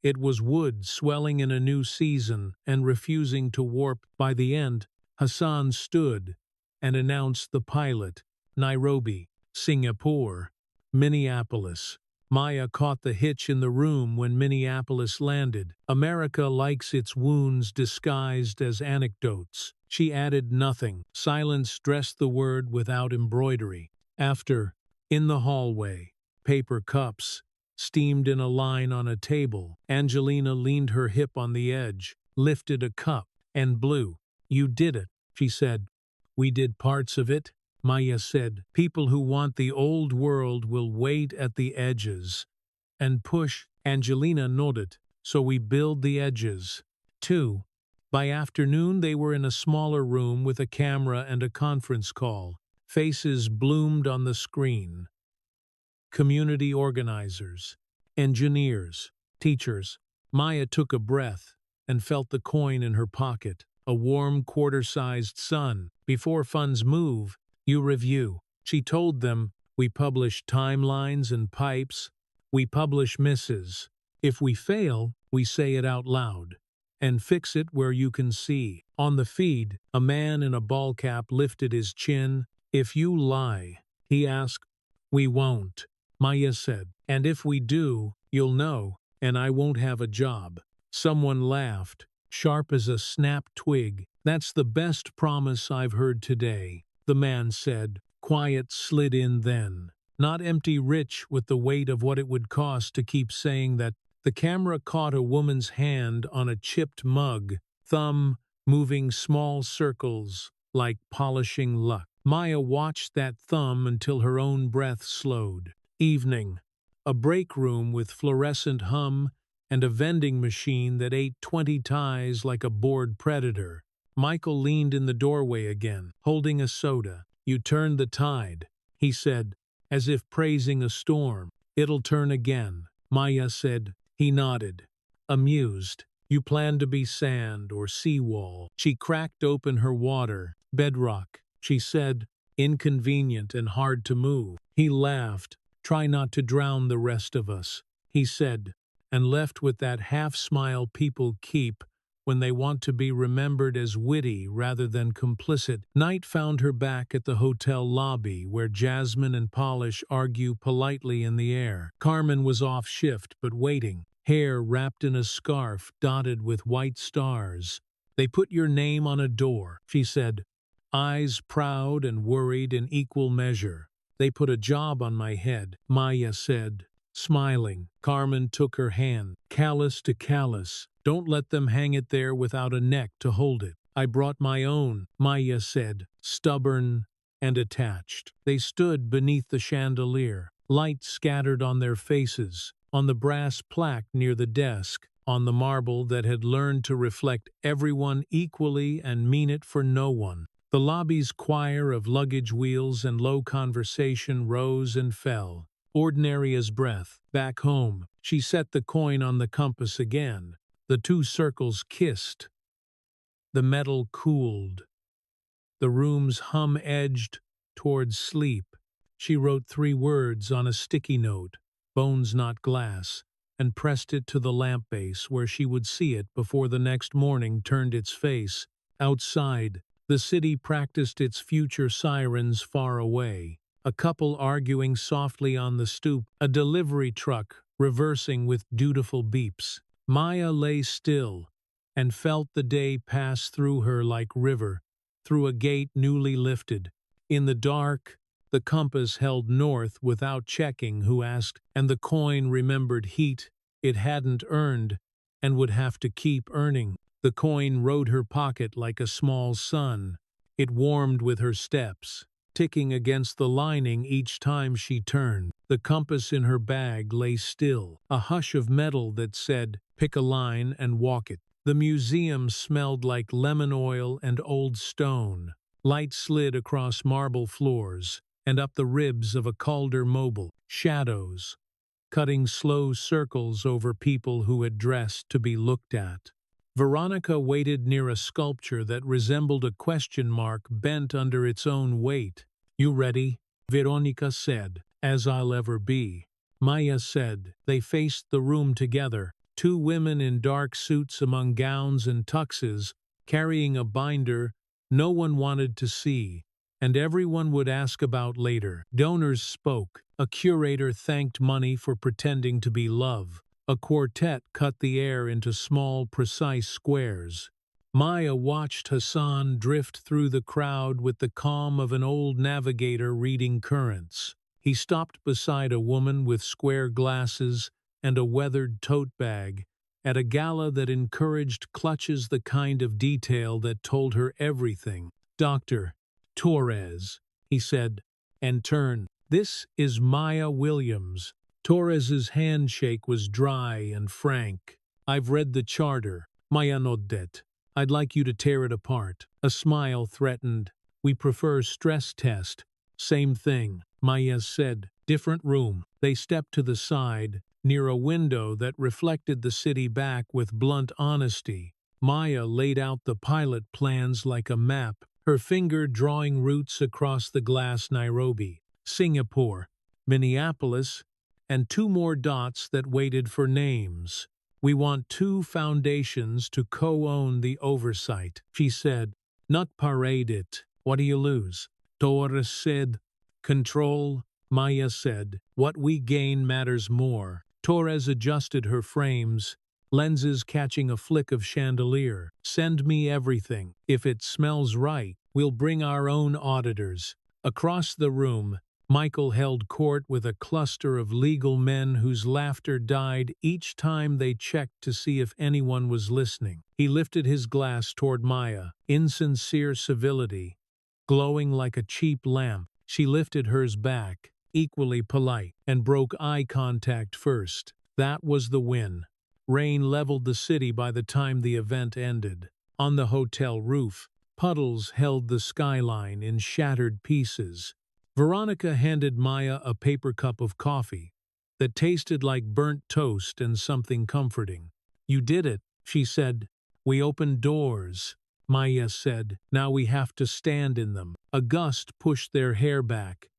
It was wood swelling in a new season and refusing to warp. By the end, Hassan stood and announced the pilot: Nairobi, Singapore, Minneapolis. Maya caught the hitch in the room when Minneapolis landed. America likes its wounds disguised as anecdotes. She added nothing. Silence dressed the word without embroidery. After, in the hallway, paper cups steamed in a line on a table. Angelina leaned her hip on the edge, lifted a cup, and blew. "You did it," she said. "We did parts of it," Maya said. "People who want the old world will wait at the edges and push." Angelina nodded. "So we build the edges, too." By afternoon they were in a smaller room with a camera and a conference call. Faces bloomed on the screen. Community organizers, engineers, teachers. Maya took a breath and felt the coin in her pocket. A warm quarter-sized sun. "Before funds move, you review." She told them, "We publish timelines and pipes. We publish misses. If we fail, we say it out loud. And fix it where you can see." On the feed, a man in a ball cap lifted his chin. "If you lie," he asked. "We won't," Maya said. "And if we do, you'll know, and I won't have a job." Someone laughed, sharp as a snapped twig. "That's the best promise I've heard today," the man said. Quiet slid in then. Not empty rich with the weight of what it would cost to keep saying that. The camera caught a woman's hand on a chipped mug, thumb moving small circles like polishing luck. Maya watched that thumb until her own breath slowed. Evening. A break room with fluorescent hum and a vending machine that ate 20 ties like a bored predator. Michael leaned in the doorway again, holding a soda. "You turned the tide," he said, as if praising a storm. "It'll turn again," Maya said. He nodded, amused. "You plan to be sand or seawall." She cracked open her water. "Bedrock," she said, "inconvenient and hard to move." He laughed. "Try not to drown the rest of us," he said, and left with that half-smile people keep when they want to be remembered as witty rather than complicit. Night found her back at the hotel lobby where Jasmine and Polish argue politely in the air. Carmen was off shift but waiting, hair wrapped in a scarf dotted with white stars. "They put your name on a door," she said, eyes proud and worried in equal measure. "They put a job on my head," Maya said, smiling. Carmen took her hand, callus to callus. "Don't let them hang it there without a neck to hold it." "I brought my own," Maya said, stubborn and attached. They stood beneath the chandelier, light scattered on their faces, on the brass plaque near the desk, on the marble that had learned to reflect everyone equally and mean it for no one. The lobby's choir of luggage wheels and low conversation rose and fell, ordinary as breath. Back home, she set the coin on the compass again. The two circles kissed. The metal cooled. The room's hum edged towards sleep. She wrote 3 words on a sticky note, "Bones not glass," and pressed it to the lamp base where she would see it before the next morning turned its face. Outside, the city practiced its future sirens far away. A couple arguing softly on the stoop, a delivery truck reversing with dutiful beeps. Maya lay still and felt the day pass through her like river, through a gate newly lifted. In the dark, the compass held north without checking who asked, and the coin remembered heat it hadn't earned and would have to keep earning. The coin rode her pocket like a small sun. It warmed with her steps, ticking against the lining each time she turned. The compass in her bag lay still, a hush of metal that said, "Pick a line and walk it." The museum smelled like lemon oil and old stone. Light slid across marble floors and up the ribs of a Calder mobile. Shadows, cutting slow circles over people who had dressed to be looked at. Veronica waited near a sculpture that resembled a question mark bent under its own weight. "You ready?" Veronica said. "As I'll ever be," Maya said. They faced the room together, 2 women in dark suits among gowns and tuxes, carrying a binder no one wanted to see, and everyone would ask about later. Donors spoke, A curator thanked money for pretending to be love. A quartet cut the air into small, precise squares. Maya watched Hassan drift through the crowd with the calm of an old navigator reading currents. He stopped beside a woman with square glasses and a weathered tote bag, at a gala that encouraged clutches, the kind of detail that told her everything. "Dr. Torres," he said, and turned. "This is Maya Williams." Torres's handshake was dry and frank. "I've read the charter, Maya nodded. I'd like you to tear it apart." A smile threatened. "We prefer stress test." "Same thing," Maya said. "Different room." They stepped to the side, near a window that reflected the city back with blunt honesty. Maya laid out the pilot plans like a map, her finger drawing routes across the glass. Nairobi, Singapore, Minneapolis, and 2 more dots that waited for names. "We want 2 foundations to co-own the oversight," she said. "Not parade it. What do you lose?" Torres said. "Control." Maya said. "What we gain matters more." Torres adjusted her frames, lenses catching a flick of chandelier. "Send me everything. If it smells right, we'll bring our own auditors." Across the room, Michael held court with a cluster of legal men whose laughter died each time they checked to see if anyone was listening. He lifted his glass toward Maya, insincere civility, glowing like a cheap lamp. She lifted hers back, equally polite, and broke eye contact first. That was the win. Rain leveled the city by the time the event ended. On the hotel roof, puddles held the skyline in shattered pieces. Veronica handed Maya a paper cup of coffee that tasted like burnt toast and something comforting. "You did it," she said. "We opened doors," Maya said. "Now we have to stand in them." A gust pushed their hair back.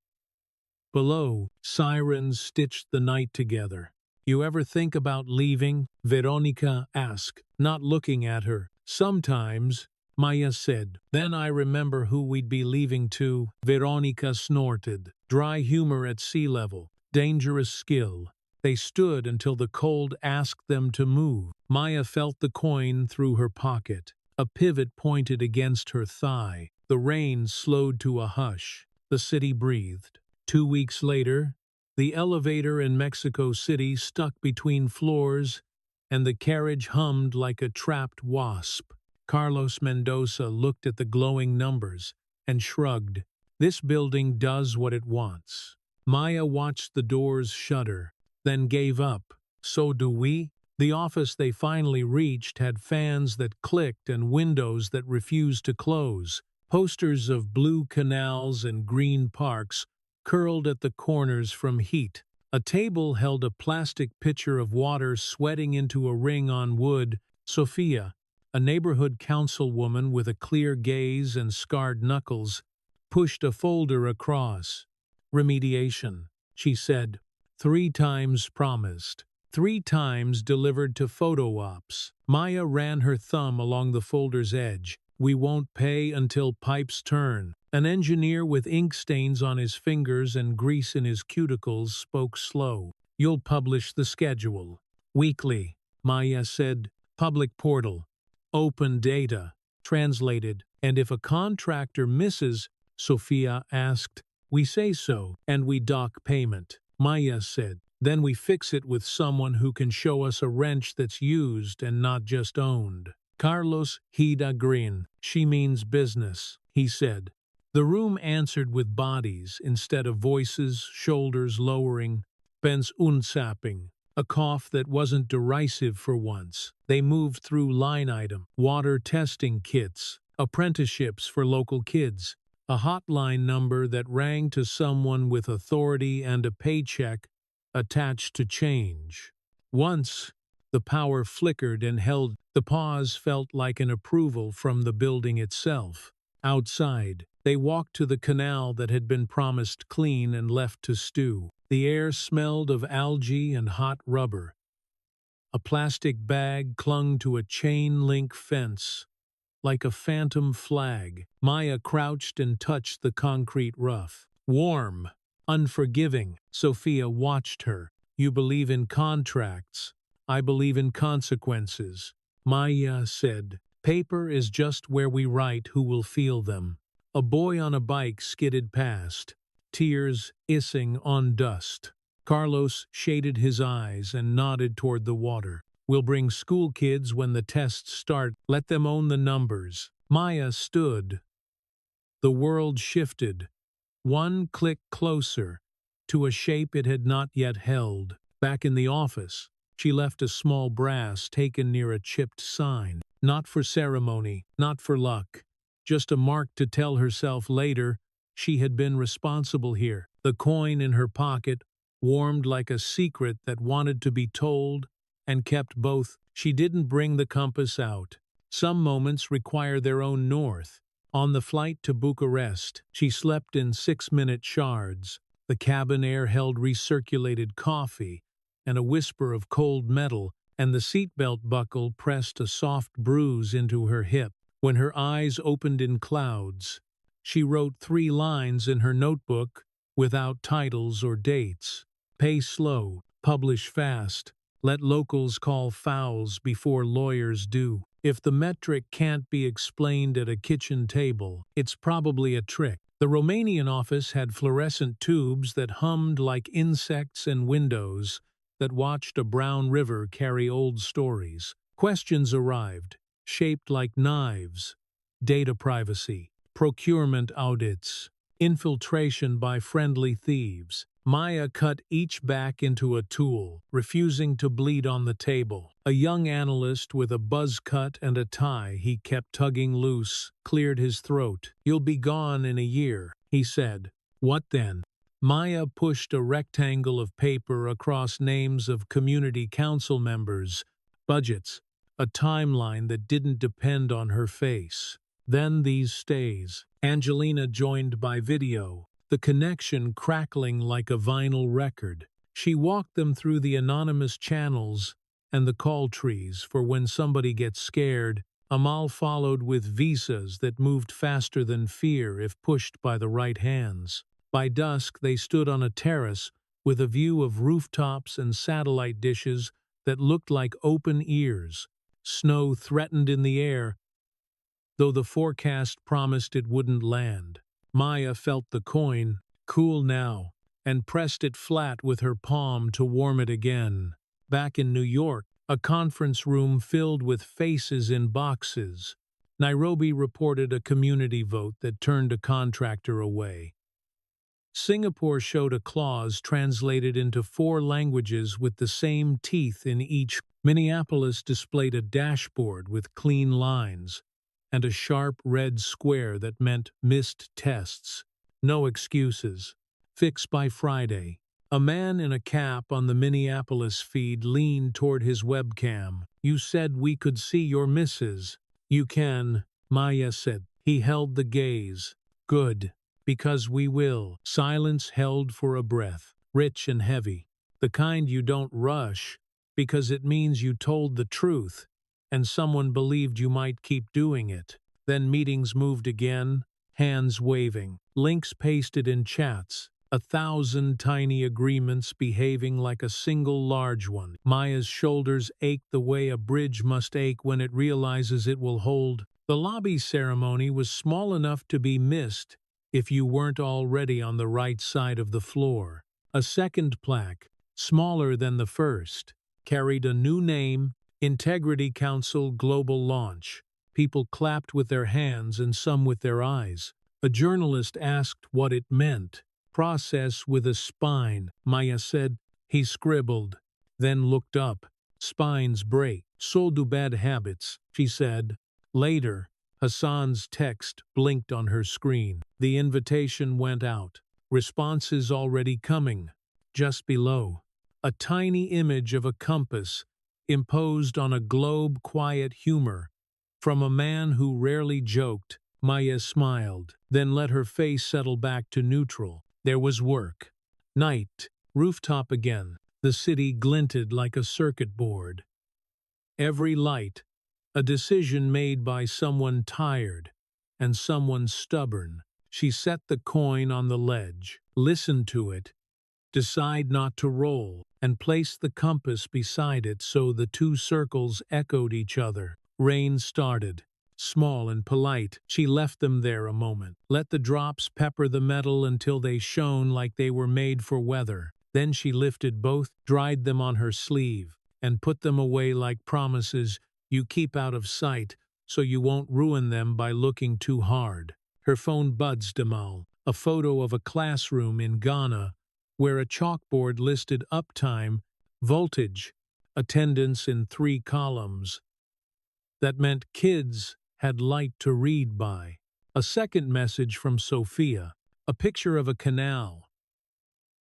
Below, sirens stitched the night together. "You ever think about leaving?" Veronica asked, not looking at her. "Sometimes," Maya said. "Then I remember who we'd be leaving to." Veronica snorted. Dry humor at sea level. Dangerous skill. They stood until the cold asked them to move. Maya felt the coin through her pocket. A pivot pointed against her thigh. The rain slowed to a hush. The city breathed. 2 weeks later, the elevator in Mexico City stuck between floors, and the carriage hummed like a trapped wasp. Carlos Mendoza looked at the glowing numbers and shrugged. "This building does what it wants." Maya watched the doors shudder, then gave up. "So do we." The office they finally reached had fans that clicked and windows that refused to close. Posters of blue canals and green parks curled at the corners from heat. A table held a plastic pitcher of water sweating into a ring on wood. Sophia, a neighborhood councilwoman with a clear gaze and scarred knuckles, pushed a folder across. "Remediation," she said. 3 times promised. 3 times delivered to photo ops. Maya ran her thumb along the folder's edge. "We won't pay until pipes turn." An engineer with ink stains on his fingers and grease in his cuticles spoke slow. "You'll publish the schedule." "Weekly," Maya said. "Public portal. Open data." Translated. "And if a contractor misses," Sophia asked. "We say so, and we dock payment," Maya said. "Then we fix it with someone who can show us a wrench that's used and not just owned." Carlos hid a grin. "She means business," he said. The room answered with bodies instead of voices, shoulders lowering. "Pens unsapping." A cough that wasn't derisive for once. They moved through line item, water testing kits, apprenticeships for local kids, a hotline number that rang to someone with authority and a paycheck attached to change. Once, the power flickered and held. The pause felt like an approval from the building itself. Outside, they walked to the canal that had been promised clean and left to stew. The air smelled of algae and hot rubber. A plastic bag clung to a chain-link fence, like a phantom flag. Maya crouched and touched the concrete rough. Warm. unforgiving. Sophia watched her. You believe in contracts. I believe in consequences. Maya said, paper is just where we write who will feel them. A boy on a bike skidded past, tears hissing on dust. Carlos shaded his eyes and nodded toward the water. We'll bring school kids when the tests start. Let them own the numbers. Maya stood. The world shifted, one click closer, to a shape it had not yet held. Back in the office, she left a small brass taken near a chipped sign. Not for ceremony, not for luck. Just a mark to tell herself later she had been responsible here. The coin in her pocket warmed like a secret that wanted to be told and kept both. She didn't bring the compass out. Some moments require their own north. On the flight to Bucharest, she slept in 6-minute shards. The cabin air held recirculated coffee and a whisper of cold metal, and the seatbelt buckle pressed a soft bruise into her hip. When her eyes opened in clouds, she wrote 3 lines in her notebook without titles or dates. Pay slow, publish fast, let locals call fouls before lawyers do. If the metric can't be explained at a kitchen table, it's probably a trick. The Romanian office had fluorescent tubes that hummed like insects and windows that watched a brown river carry old stories. Questions arrived, shaped like knives: data privacy, procurement audits, infiltration by friendly thieves. Maya cut each back into a tool, refusing to bleed on the table. A young analyst with a buzz cut and a tie he kept tugging loose cleared his throat. You'll be gone in a year, he said. What then? Maya pushed a rectangle of paper across names of community council members, budgets, a timeline that didn't depend on her face. Then these stays. Angelina joined by video, the connection crackling like a vinyl record. She walked them through the anonymous channels and the call trees for when somebody gets scared. Amal followed with visas that moved faster than fear if pushed by the right hands. By dusk, they stood on a terrace with a view of rooftops and satellite dishes that looked like open ears. Snow threatened in the air, though the forecast promised it wouldn't land. Maya felt the coin, cool now, and pressed it flat with her palm to warm it again. Back in New York, a conference room filled with faces in boxes. Nairobi reported a community vote that turned a contractor away. Singapore showed a clause translated into 4 languages with the same teeth in each. Minneapolis displayed a dashboard with clean lines and a sharp red square that meant missed tests. No excuses. Fix by Friday. A man in a cap on the Minneapolis feed leaned toward his webcam. You said we could see your misses. You can, Maya said. He held the gaze. Good. Because we will. Silence held for a breath, rich and heavy. The kind you don't rush, because it means you told the truth, and someone believed you might keep doing it. Then meetings moved again, hands waving, links pasted in chats, 1,000 tiny agreements behaving like a single large one. Maya's shoulders ached the way a bridge must ache when it realizes it will hold. The lobby ceremony was small enough to be missed if you weren't already on the right side of the floor. A second plaque, smaller than the first, carried a new name: Integrity Council Global Launch. People clapped with their hands and some with their eyes. A journalist asked what it meant. Process with a spine, Maya said. He scribbled, then looked up. Spines break. So do bad habits, she said. Later, Hassan's text blinked on her screen. The invitation went out. Responses already coming. Just below, a tiny image of a compass imposed on a globe. Quiet humor from a man who rarely joked. Maya smiled, then let her face settle back to neutral. There was work. Night, rooftop again. The city glinted like a circuit board. Every light, a decision made by someone tired and someone stubborn. She set the coin on the ledge. Listen to it, decide not to roll, and place the compass beside it so the two circles echoed each other. Rain started. Small and polite, she left them there a moment. Let the drops pepper the metal until they shone like they were made for weather. Then she lifted both, dried them on her sleeve, and put them away like promises you keep out of sight so you won't ruin them by looking too hard. Her phone buzzed a photo of a classroom in Ghana where a chalkboard listed uptime, voltage, attendance in 3 columns. That meant kids had light to read by. A second message from Sophia, a picture of a canal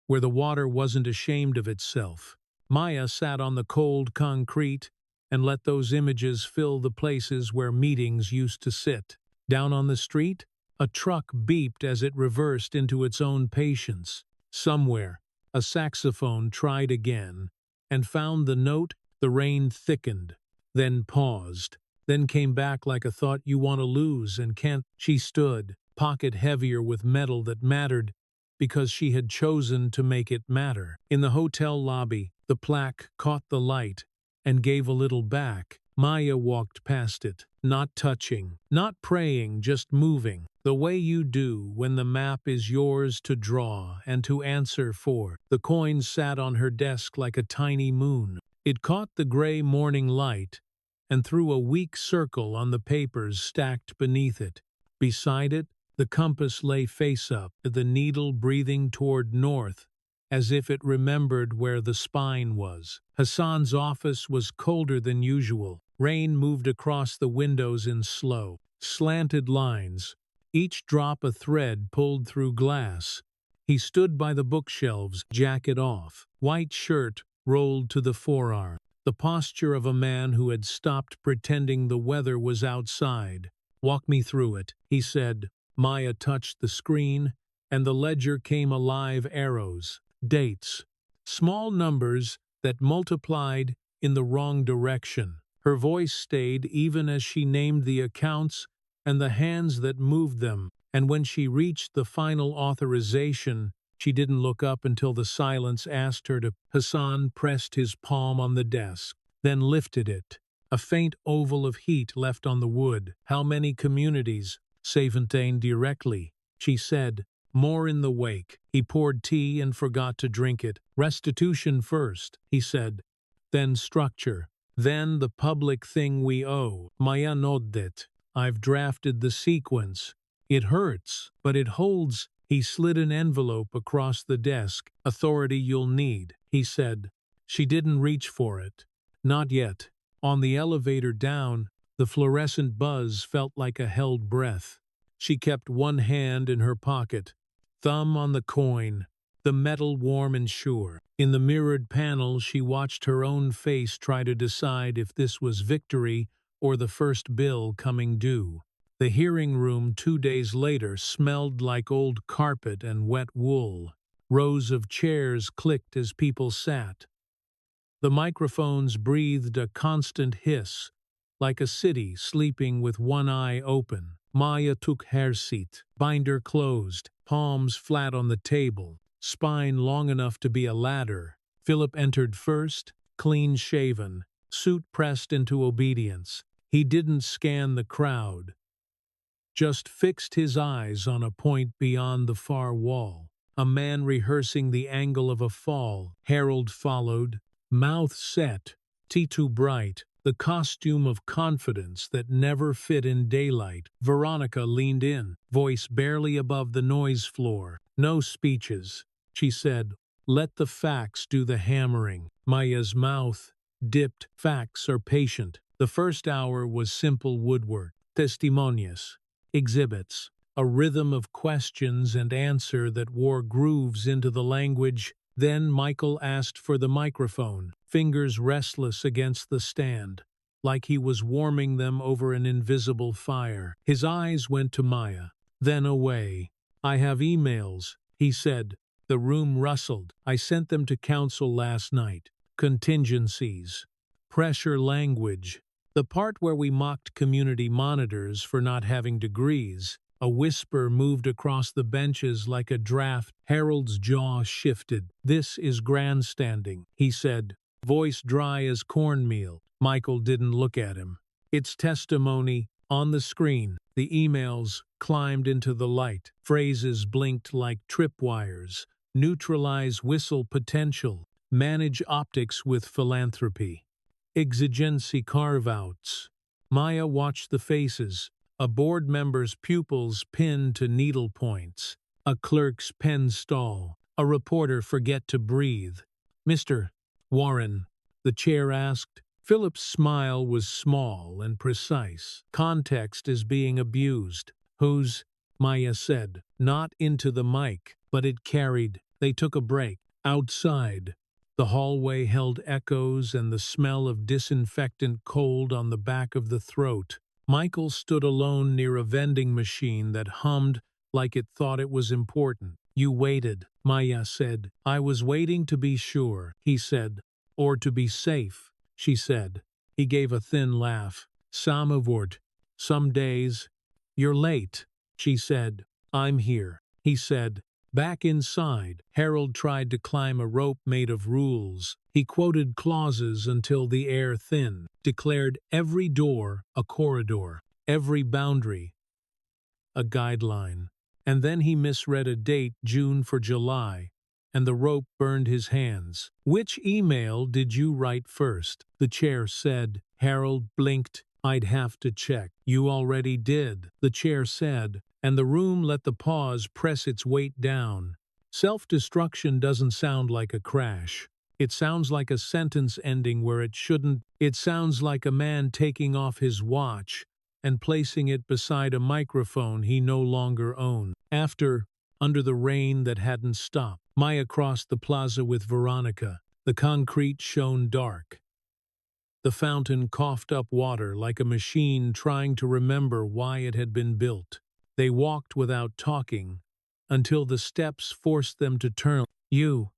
where the water wasn't ashamed of itself. Maya sat on the cold concrete and let those images fill the places where meetings used to sit. Down on the street, a truck beeped as it reversed into its own patience. Somewhere, a saxophone tried again and found the note. The rain thickened, then paused, then came back like a thought you want to lose and can't. She stood, pocket heavier with metal that mattered because she had chosen to make it matter. In the hotel lobby, the plaque caught the light and gave a little back. Maya walked past it, not touching, not praying, just moving, the way you do when the map is yours to draw and to answer for. The coin sat on her desk like a tiny moon. It caught the gray morning light and threw a weak circle on the papers stacked beneath it. Beside it, the compass lay face up, the needle breathing toward north, as if it remembered where the spine was. Hassan's office was colder than usual. Rain moved across the windows in slow, slanted lines, each drop a thread pulled through glass. He stood by the bookshelves, jacket off, white shirt rolled to the forearm, the posture of a man who had stopped pretending the weather was outside. "Walk me through it," he said. Maya touched the screen, and the ledger came alive. Arrows, dates, small numbers that multiplied in the wrong direction. Her voice stayed even as she named the accounts and the hands that moved them, and when she reached the final authorization, she didn't look up until the silence asked her to. Hassan pressed his palm on the desk, then lifted it. A faint oval of heat left on the wood. "How many communities?" "17 directly," she said. "More in the wake." He poured tea and forgot to drink it. "Restitution first," he said. "Then structure. Then the public thing we owe." Maya nodded. "I've drafted the sequence. It hurts, but it holds." He slid an envelope across the desk. "Authority you'll need," he said. She didn't reach for it. Not yet. On the elevator down, the fluorescent buzz felt like a held breath. She kept one hand in her pocket, thumb on the coin, the metal warm and sure. In the mirrored panel, she watched her own face try to decide if this was victory or the first bill coming due. The hearing room 2 days later smelled like old carpet and wet wool. Rows of chairs clicked as people sat. The microphones breathed a constant hiss, like a city sleeping with one eye open. Maya took her seat, binder closed, palms flat on the table, spine long enough to be a ladder. Philip entered first, clean-shaven, suit pressed into obedience. He didn't scan the crowd, just fixed his eyes on a point beyond the far wall. A man rehearsing the angle of a fall. Harold followed, mouth set, tea too bright, the costume of confidence that never fit in daylight. Veronica leaned in, voice barely above the noise floor. "No speeches," she said. "Let the facts do the hammering." Maya's mouth dipped. "Facts are patient." The first hour was simple woodwork, testimonies, exhibits, a rhythm of questions and answer that wore grooves into the language. Then Michael asked for the microphone, fingers restless against the stand, like he was warming them over an invisible fire. His eyes went to Maya, then away. "I have emails," he said. The room rustled. "I sent them to council last night. Contingencies. Pressure language. The part where we mocked community monitors for not having degrees. A whisper moved across the benches like a draft. Harold's jaw shifted. "This is grandstanding," he said, voice dry as cornmeal. Michael didn't look at him. "It's testimony." On the screen, the emails climbed into the light. Phrases blinked like tripwires. Neutralize whistle potential. Manage optics with philanthropy. Exigency carve-outs. Maya watched the faces. A board member's pupils pinned to needle points. A clerk's pen stall. A reporter forget to breathe. "Mr. Warren," the chair asked. Philip's smile was small and precise. "Context is being abused." "Whose?" Maya said. Not into the mic, but it carried. They took a break. Outside, the hallway held echoes and the smell of disinfectant cold on the back of the throat. Michael stood alone near a vending machine that hummed like it thought it was important. "You waited," Maya said. "I was waiting to be sure," he said. "Or to be safe," she said. He gave a thin laugh. "Samavort. Some days." "You're late," she said. "I'm here," he said. Back inside, Harold tried to climb a rope made of rules. He quoted clauses until the air thinned, declared every door a corridor, every boundary a guideline. And then he misread a date, June for July, and the rope burned his hands. "Which email did you write first?" the chair said. Harold blinked. "I'd have to check." "You already did," the chair said, and the room let the pause press its weight down. Self-destruction doesn't sound like a crash. It sounds like a sentence ending where it shouldn't. It sounds like a man taking off his watch and placing it beside a microphone he no longer owned. Under the rain that hadn't stopped, Maya crossed the plaza with Veronica. The concrete shone dark. The fountain coughed up water like a machine trying to remember why it had been built. They walked without talking, until the steps forced them to turn. "You."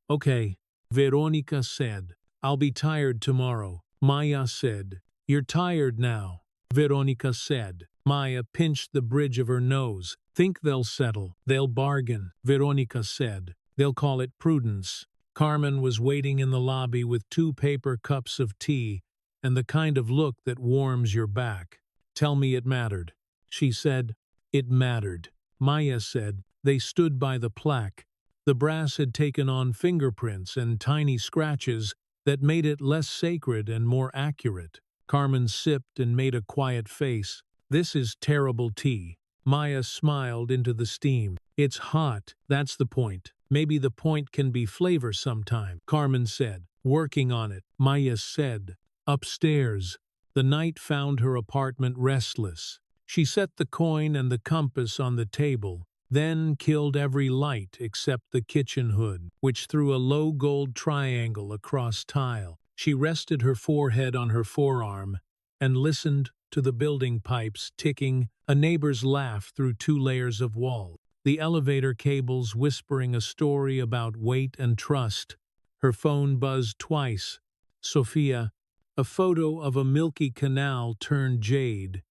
"Okay," Veronica said. "I'll be tired tomorrow." Maya said. "You're tired now," Veronica said. Maya pinched the bridge of her nose. "Think they'll settle. They'll bargain," Veronica said. "They'll call it prudence." Carmen was waiting in the lobby with 2 paper cups of tea and the kind of look that warms your back. "Tell me it mattered," she said. "It mattered," Maya said. They stood by the plaque. The brass had taken on fingerprints and tiny scratches that made it less sacred and more accurate. Carmen sipped and made a quiet face. "This is terrible tea." Maya smiled into the steam. "It's hot, that's the point. Maybe the point can be flavor sometime," Carmen said. "Working on it," Maya said. Upstairs, the night found her apartment restless. She set the coin and the compass on the table, then killed every light except the kitchen hood, which threw a low gold triangle across tile. She rested her forehead on her forearm and listened to the building pipes ticking, a neighbor's laugh through 2 layers of wall, the elevator cables whispering a story about weight and trust. Her phone buzzed twice. Sophia, a photo of a milky canal turned jade.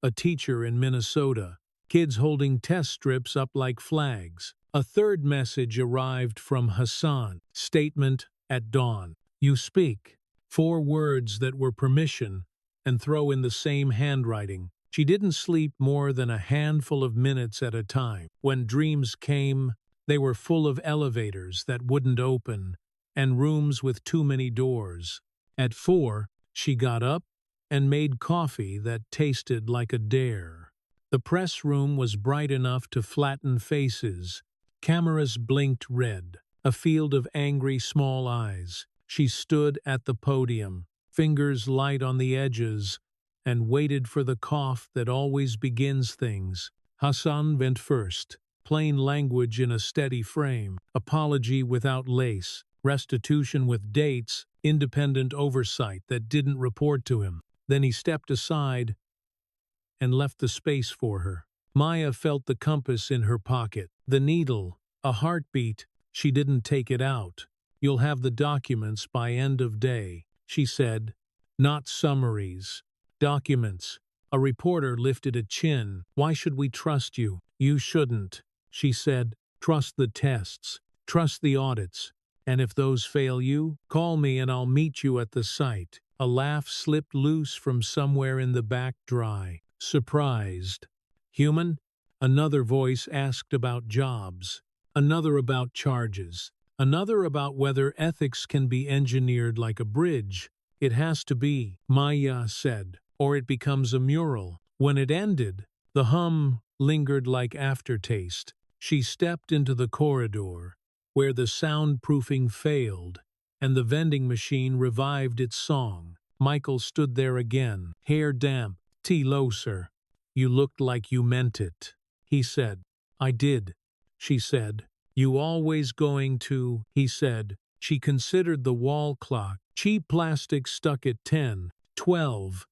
A teacher in Minnesota. Kids holding test strips up like flags. A third message arrived from Hassan. Statement at dawn. "You speak." 4 words that were permission, and throw in the same handwriting. She didn't sleep more than a handful of minutes at a time. When dreams came, they were full of elevators that wouldn't open, and rooms with too many doors. At 4, she got up and made coffee that tasted like a dare. The press room was bright enough to flatten faces. Cameras blinked red, a field of angry small eyes. She stood at the podium, fingers light on the edges, and waited for the cough that always begins things. Hassan went first. Plain language in a steady frame. Apology without lace. Restitution with dates. Independent oversight that didn't report to him. Then he stepped aside and left the space for her. Maya felt the compass in her pocket. The needle. A heartbeat. She didn't take it out. "You'll have the documents by end of day," she said. "Not summaries. Documents. A reporter lifted a chin. "Why should we trust you?" "You shouldn't," she said. "Trust the tests. Trust the audits. And if those fail you, call me and I'll meet you at the site." A laugh slipped loose from somewhere in the back dry. "Surprised?" "Human?" Another voice asked about jobs. Another about charges. Another about whether ethics can be engineered like a bridge. "It has to be," Maya said, "or it becomes a mural." When it ended, the hum lingered like aftertaste. She stepped into the corridor, where the soundproofing failed, and the vending machine revived its song. Michael stood there again, hair damp. "Tea low, sir." "You looked like you meant it," he said. "I did," she said. "You always going to," he said. She considered the wall clock, cheap plastic stuck at 10, 12,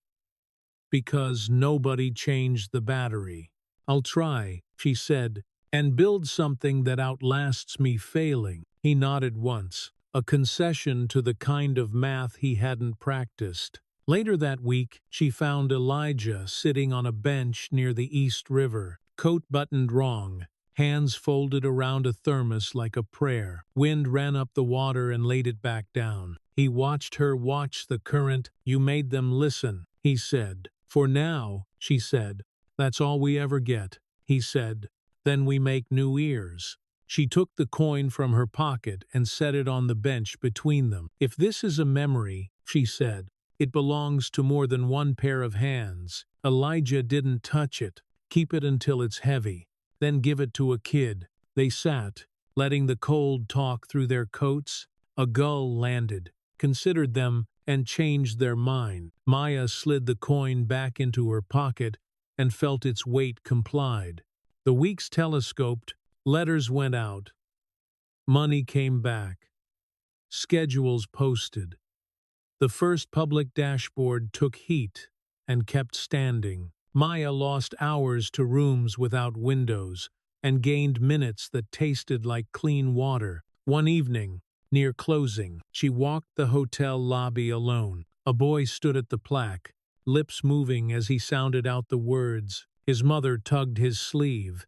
because nobody changed the battery. "I'll try," she said, "and build something that outlasts me failing." He nodded once, a concession to the kind of math he hadn't practiced. Later that week, she found Elijah sitting on a bench near the East River, coat buttoned wrong, hands folded around a thermos like a prayer. Wind ran up the water and laid it back down. He watched her watch the current. "You made them listen," he said. "For now," she said. "That's all we ever get," he said. "Then we make new ears." She took the coin from her pocket and set it on the bench between them. "If this is a memory," she said, "it belongs to more than one pair of hands." Elijah didn't touch it. "Keep it until it's heavy. Then give it to a kid." They sat, letting the cold talk through their coats. A gull landed, considered them, and changed their mind. Maya slid the coin back into her pocket and felt its weight complied. The weeks telescoped, letters went out, money came back, schedules posted. The first public dashboard took heat and kept standing. Maya lost hours to rooms without windows and gained minutes that tasted like clean water. One evening, near closing, she walked the hotel lobby alone. A boy stood at the plaque, lips moving as he sounded out the words. His mother tugged his sleeve.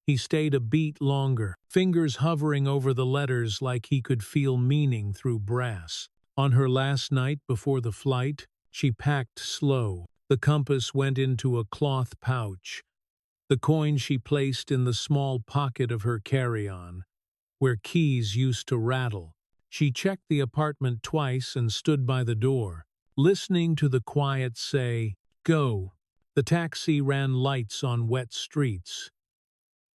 He stayed a beat longer, fingers hovering over the letters like he could feel meaning through brass. On her last night before the flight, she packed slow. The compass went into a cloth pouch. The coin she placed in the small pocket of her carry-on, where keys used to rattle. She checked the apartment twice and stood by the door, listening to the quiet say, "Go." The taxi ran lights on wet streets.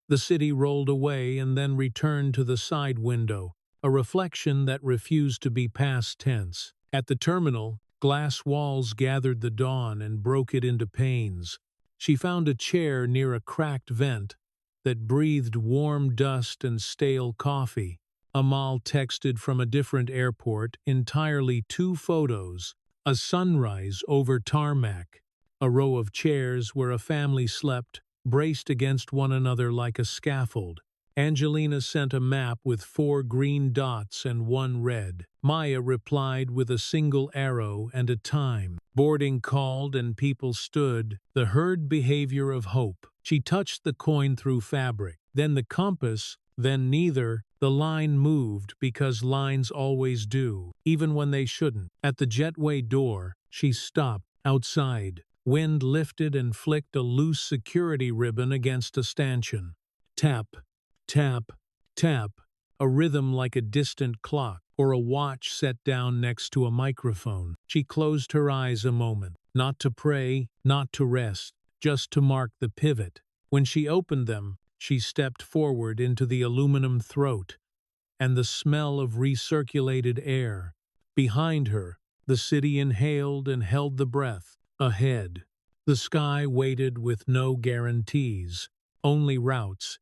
The city rolled away and then returned to the side window, a reflection that refused to be past tense. At the terminal, glass walls gathered the dawn and broke it into panes. She found a chair near a cracked vent that breathed warm dust and stale coffee. Amal texted from a different airport, entirely two photos: a sunrise over tarmac, a row of chairs where a family slept, braced against one another like a scaffold. Angelina sent a map with 4 green dots and 1 red. Maya replied with a single arrow and a time. Boarding called and people stood, the herd behavior of hope. She touched the coin through fabric, then the compass, then neither. The line moved because lines always do, even when they shouldn't. At the jetway door, she stopped. Outside, wind lifted and flicked a loose security ribbon against a stanchion. Tap, tap, tap, a rhythm like a distant clock or a watch set down next to a microphone. She closed her eyes a moment, not to pray, not to rest, just to mark the pivot. When she opened them, she stepped forward into the aluminum throat and the smell of recirculated air. Behind her, the city inhaled and held the breath. Ahead, the sky waited with no guarantees, only routes,